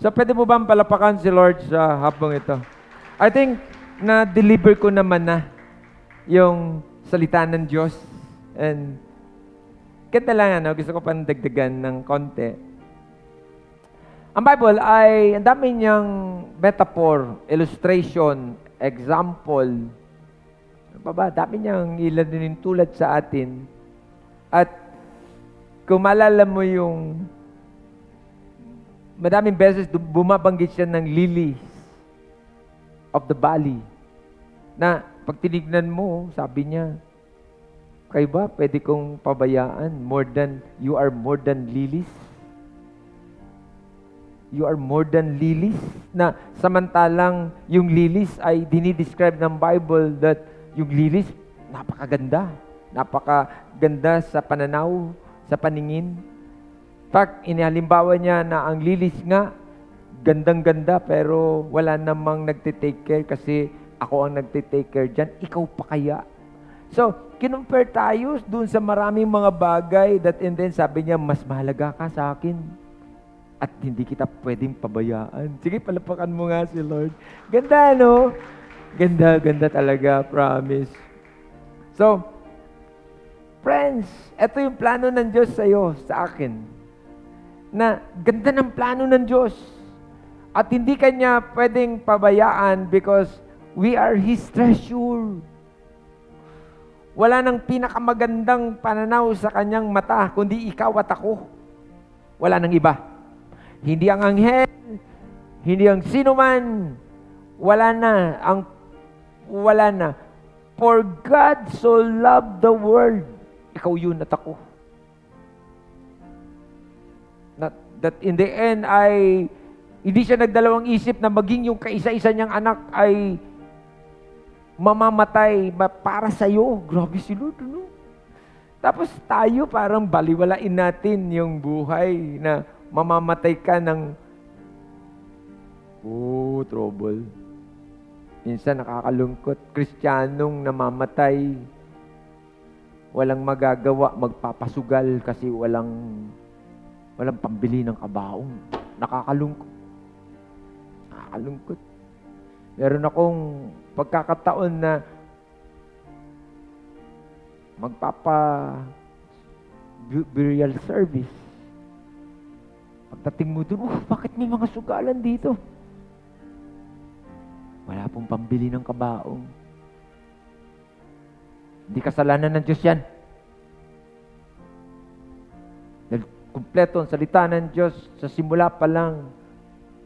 So, pwede mo bang palapakan si Lord sa hapong ito? I think, na-deliver ko naman na yung salita ng Diyos. And, ganda lang, ano? Gusto ko pang dagdagan ng konti. Ang Bible ay, ang dami niyang metaphor, illustration, example. Ano pa ba? Dami niyang ilan tulad sa atin. At, kung maalala mo yung madaming beses bumabanggit siya ng lilies of the valley. Na pag tinignan mo, sabi niya, kayo ba pwede kong pabayaan you are more than lilies? You are more than lilies? Na samantalang yung lilies ay dinidescribe ng Bible that yung lilies, napakaganda. Napakaganda sa pananaw, sa paningin. Pag inihalimbawa niya na ang lilis nga, gandang-ganda pero wala namang nagtitake care kasi ako ang nagtitake care dyan, ikaw pa kaya? So, kinumpare tayo dun sa maraming mga bagay that and then sabi niya, mas mahalaga ka sa akin at hindi kita pwedeng pabayaan. Sige, palapakan mo nga si Lord. Ganda, no? Ganda talaga, promise. So, friends, ito yung plano ng Diyos sa'yo, sa akin. Na ganda ng plano ng Diyos. At hindi kanya pwedeng pabayaan because we are His treasure. Wala nang pinakamagandang pananaw sa kanyang mata, kundi ikaw at ako. Wala nang iba. Hindi ang anghel, hindi ang sino man. Wala na. For God so loved the world. Ikaw yun at ako. That in the end ay hindi siya nagdalawang isip na maging yung kaisa-isa niyang anak ay mamamatay para sa'yo. Grabe si Lord, no? Tapos tayo parang baliwalain natin yung buhay na mamamatay ka ng trouble. Minsan nakakalungkot. Kristiyanong namamatay, walang magagawa, magpapasugal kasi walang pambili ng kabaong. Nakakalungkot. Meron akong pagkakataon na burial service. Pagdating mo dun, bakit may mga sugalan dito? Wala pong pambili ng kabaong. Hindi kasalanan ng Diyos yan. Dahil kumpleto ang salita ng Diyos sa simula pa lang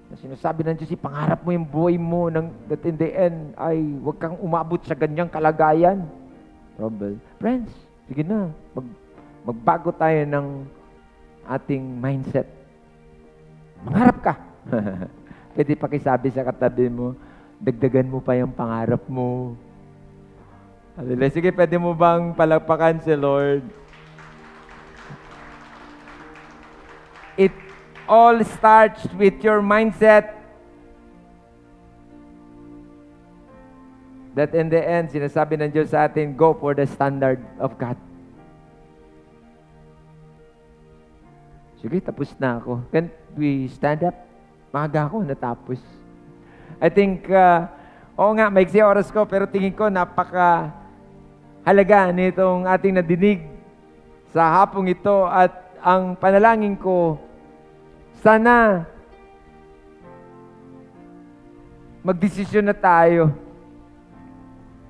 na sinasabi ng Diyos, ipangarap mo yung buhay mo that in the end ay huwag kang umabot sa ganyang kalagayan. Trouble. Friends, sige na. Magbago tayo ng ating mindset. Mangarap ka. Pwede pakisabi sa katabi mo, dagdagan mo pa yung pangarap mo. Hallelujah. Sige, pwede mo bang palakpakan si Lord? It all starts with your mindset. That in the end, sinasabi ng Diyos sa atin, go for the standard of God. Sige, tapos na ako. Can we stand up? Maaga ako, natapos. I think, oo nga, maiksi oras ko, pero tingin ko napaka-halaga nitong ating nadinig sa hapong ito at ang panalangin ko, sana magdesisyon na tayo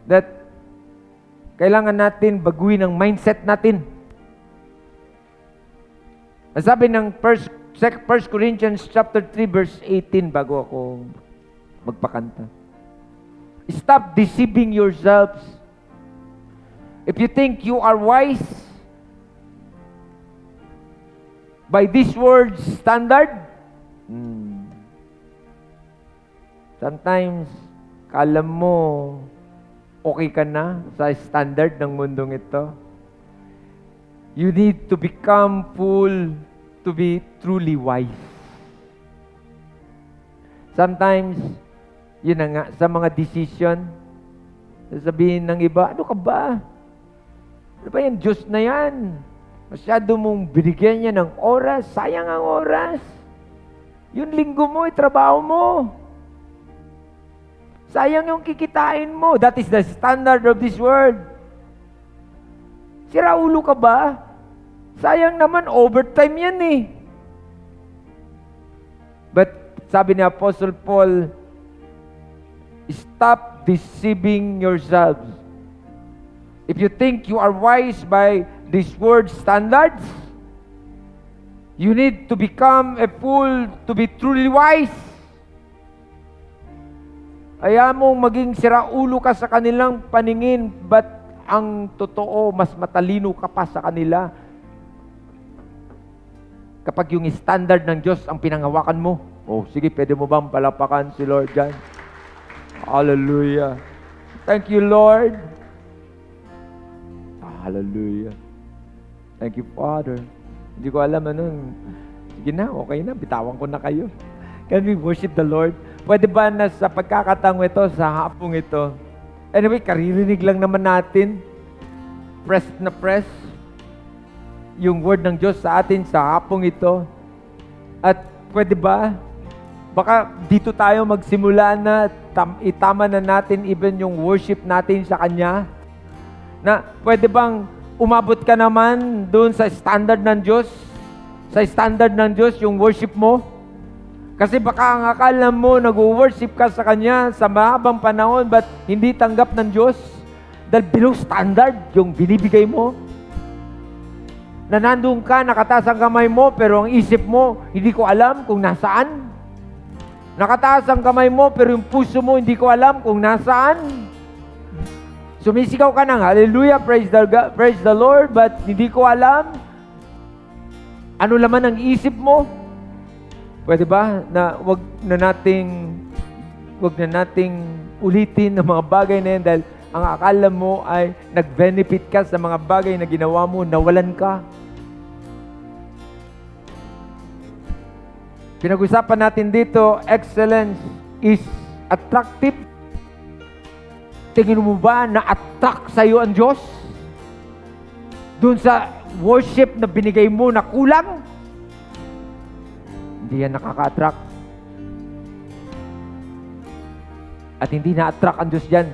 that kailangan natin baguhin ang mindset natin. Sabi ng 1 Corinthians chapter 3 verse 18 bago ako magpakanta. Stop deceiving yourselves. If you think you are wise by this world's standard, sometimes kala mo okay ka na sa standard ng mundong ito. You need to become full to be truly wise. Sometimes, yun na nga, sa mga decision, sasabihin ng iba, ano ka ba? Ano ba yan? Diyos na yan. Masyado mong binigyan niya ng oras. Sayang ang oras. Yung linggo mo, trabaho mo. Sayang yung kikitain mo. That is the standard of this world. Sira ulo ka ba? Sayang naman, overtime yan eh. But sabi ni Apostle Paul, stop deceiving yourselves. If you think you are wise by this world's standards, you need to become a fool to be truly wise. Ayaw mong maging siraulo ka sa kanilang paningin, but ang totoo, mas matalino ka pa sa kanila. Kapag yung standard ng Diyos ang pinanghawakan mo, sige, pwede mo bang palapakan si Lord dyan? Hallelujah. Thank you, Lord. Hallelujah. Thank you, Father. Hindi ko alam sige na, okay na, bitawan ko na kayo. Can we worship the Lord? Pwede ba na sa pagkakataong ito, sa hapong ito, anyway, karirinig lang naman natin, press na press, yung word ng Diyos sa atin sa hapong ito. At pwede ba, baka dito tayo magsimula na, itama na natin even yung worship natin sa Kanya, na pwede bang umabot ka naman doon sa standard ng Diyos, sa standard ng Diyos yung worship mo? Kasi baka ang akala mo, nag-worship ka sa Kanya sa mahabang panahon, but hindi tanggap ng Diyos dahil below standard yung binibigay mo. Na nandun ka, nakataas ang kamay mo, pero ang isip mo, hindi ko alam kung nasaan. Nakataas ang kamay mo, pero yung puso mo, hindi ko alam kung nasaan. Sumisigaw ka ng hallelujah, praise the Lord, but hindi ko alam ano laman ang isip mo. Pwede ba na wag na nating ulitin ng mga bagay na yan dahil ang akala mo ay nag-benefit ka sa mga bagay na ginawa mo, nawalan ka. Pinag-usapan natin dito, excellence is attractive. Tingin mo ba na-attract sa'yo ang Diyos? Doon sa worship na binigay mo na kulang? Hindi yan nakaka-attract. At hindi na-attract ang Diyos dyan.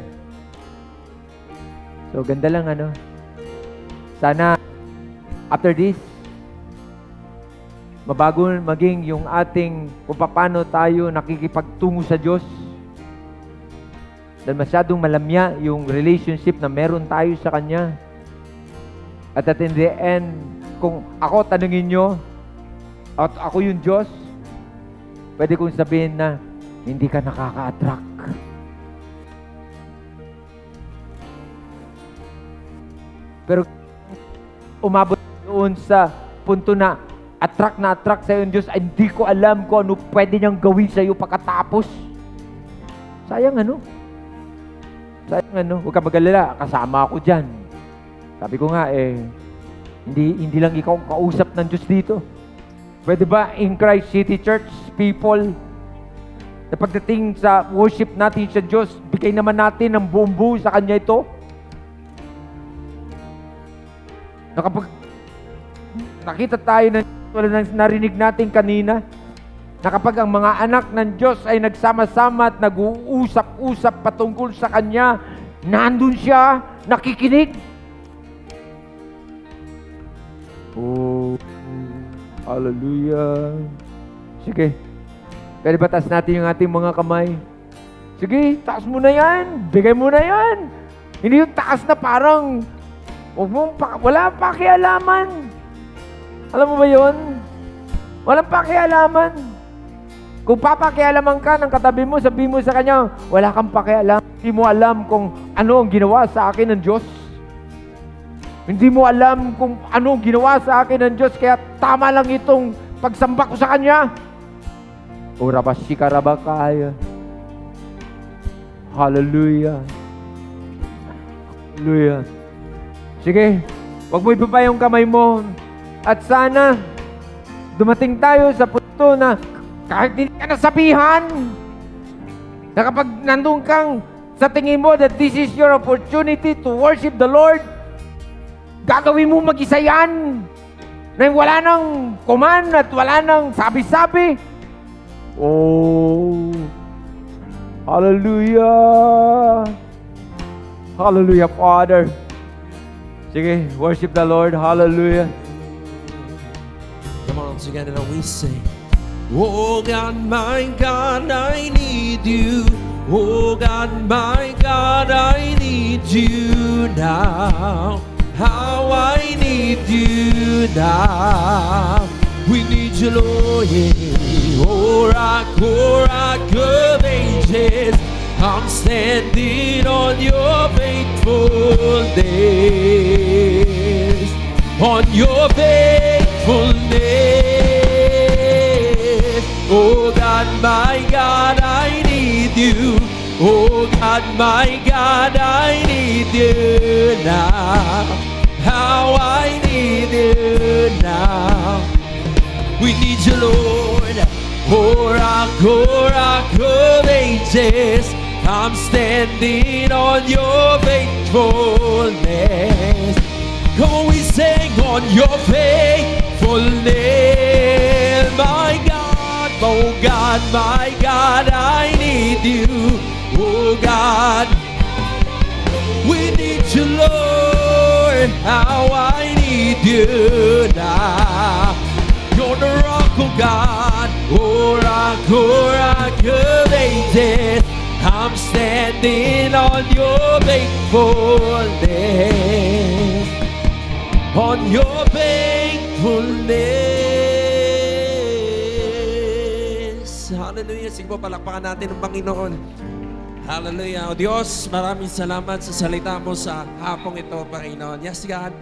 So, ganda lang Sana, after this, mabago maging yung ating kung paano tayo nakikipagtungo sa Diyos. Dahil masyadong malamya yung relationship na meron tayo sa Kanya. At in the end, kung ako tanungin nyo, at ako yung Diyos, pwede kong sabihin na, hindi ka nakaka-attract. Pero umabot doon sa punto na attract sa yung Diyos, ay hindi ko alam kung ano pwede niyang gawin sa iyo pagkatapos. Sayang ano? Huwag ka mag-alala, kasama ako dyan. Sabi ko nga hindi lang ikaw ang kausap ng Diyos dito. Pwede ba in Christ City Church, people, na pagdating sa worship natin sa Diyos, bigay naman natin ng buong buo sa Kanya ito? Na kapag nakita tayo ng narinig natin kanina, na kapag ang mga anak ng Diyos ay nagsama-sama at nag-uusap-usap patungkol sa Kanya, nandun siya, nakikinig. Oh, hallelujah. Sige, pwede ba taas natin yung ating mga kamay? Sige, taas mo na yan. Bigay mo na yan. Hindi yung taas na parang wala pakialaman. Alam mo ba yun? Walang pakialaman. Kung papakialaman ka ng katabi mo, sabihin mo sa kanya, wala kang pakialam. Hindi mo alam kung ano ang ginawa sa akin ng Diyos. Hindi mo alam kung ano ang ginawa sa akin ng Diyos, kaya tama lang itong pagsamba ko sa Kanya. Urabashikarabakaya. Hallelujah. Hallelujah. Sige, wag mo ibaba yung kamay mo. At sana, dumating tayo sa punto na kahit hindi ka nasabihan, na kapag nandun kang sa tingin mo that this is your opportunity to worship the Lord, gagawin mo mag-isa yan. Na wala nang command at wala nang sabi-sabi. Oh, hallelujah. Hallelujah, Father. Sige, worship the Lord. Hallelujah. Come on, together we sing. Oh God, my God, I need you. Oh God, my God, I need you now. How I need you now. We need you, Lord. Yeah. Oh rock of ages, I'm standing on your faithfulness. On your faithfulness. Oh God, my God, I need you. Oh God, my God, I need you now. How I need you now. We need you, Lord. Oh rock of ages, I'm standing on your faithfulness. Come on, we sing on your faithfulness. My God, oh God, my God, I need you. Oh God, we need you, Lord. How I need you now. You're the rock, oh God. Oh rock of ages, I'm standing on your faithfulness. On your faithfulness. Hallelujah. Sige po, palakpakan natin ang Panginoon. Hallelujah. O Diyos, maraming salamat sa salita mo sa hapong ito, Panginoon. Yes, God.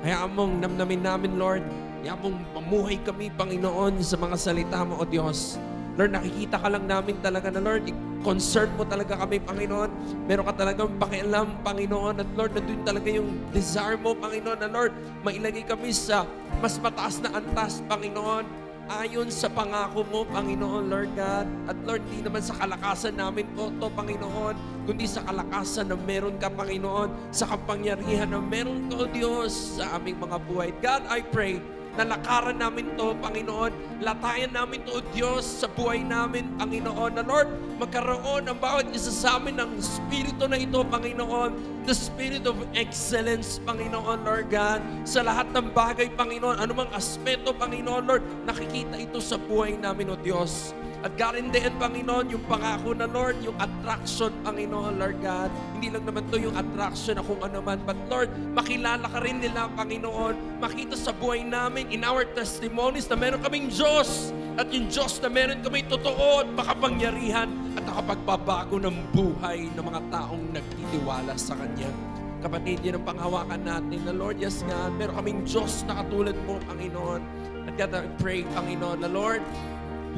Hayaan mong namnamin namin, Lord. Hayaan mong mamuhay kami, Panginoon, sa mga salita mo, O Diyos. Lord, nakikita ka lang namin talaga na, Lord, concern mo talaga kami, Panginoon. Meron ka talagang pakialam, Panginoon. At Lord, nandun talaga yung desire mo, Panginoon, na Lord, mailagay kami sa mas mataas na antas, Panginoon, ayon sa pangako mo, Panginoon, Lord God. At Lord, di naman sa kalakasan namin po to, Panginoon, kundi sa kalakasan na meron ka, Panginoon, sa kapangyarihan na meron ka, O Diyos, sa aming mga buhay. God, I pray nalakaran namin to, Panginoon. Latayan namin to, O Diyos, sa buhay namin, Panginoon. Na Lord, magkaroon ang bawat isa sa amin ng Espiritu na ito, Panginoon. The Spirit of Excellence, Panginoon, Lord God. Sa lahat ng bagay, Panginoon, anumang aspeto, Panginoon, Lord, nakikita ito sa buhay namin, O Diyos. At God, in the end, Panginoon, yung pangako na, Lord, yung attraction, Panginoon, Lord God. Hindi lang naman to yung attraction na kung ano man. But Lord, makilala ka rin nila, Panginoon. Makita sa buhay namin, in our testimonies, na meron kaming Diyos. At yung Diyos na meron kami totoo at makapangyarihan at nakapagbabago ng buhay ng mga taong nagtitiwala sa Kanya. Kapatid, yan ang panghawakan natin na Lord, yes nga, meron kaming Diyos na katulad mo, Panginoon. At God, I pray, Panginoon, na Lord,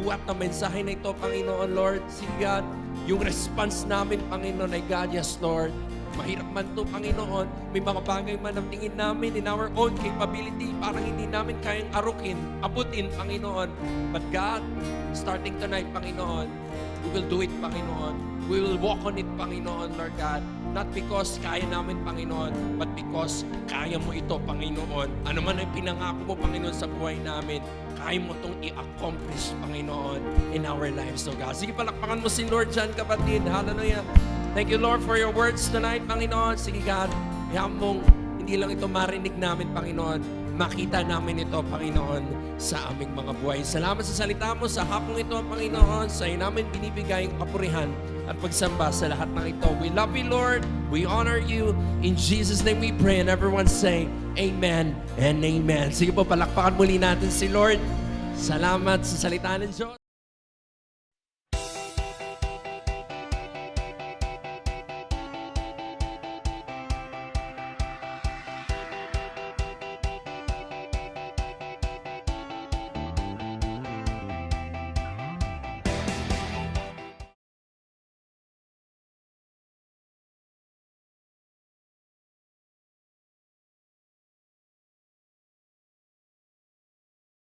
buhat na mensahe na ito, Panginoon, Lord. Sige, God, yung response namin, Panginoon, ay God, yes, Lord. Mahirap man to, Panginoon. May mga bagay man ang tingin namin in our own capability. Parang hindi namin kayang abutin, Panginoon. But God, starting tonight, Panginoon, we will do it, Panginoon. We will walk on it, Panginoon, Lord God. Not because kaya namin, Panginoon, but because kaya mo ito, Panginoon. Ano man ay pinangako mo, Panginoon, sa buhay namin, kaya mo itong i-accomplish, Panginoon, in our lives, so God. Sige, palakpakan mo si Lord dyan, kapatid. Hallelujah. Thank you, Lord, for your words tonight, Panginoon. Sige, God, hayaan mong hindi lang ito marinig namin, Panginoon. Makita namin ito, Panginoon, sa aming mga buhay. Salamat sa salita mo sa hapong ito, Panginoon. Sa iyo namin binibigay ang kapurihan at pagsamba sa lahat ng ito. We love you, Lord. We honor you. In Jesus' name we pray. And everyone say, Amen and Amen. Sige po, palakpakan muli natin si Lord. Salamat sa salita ng Diyos.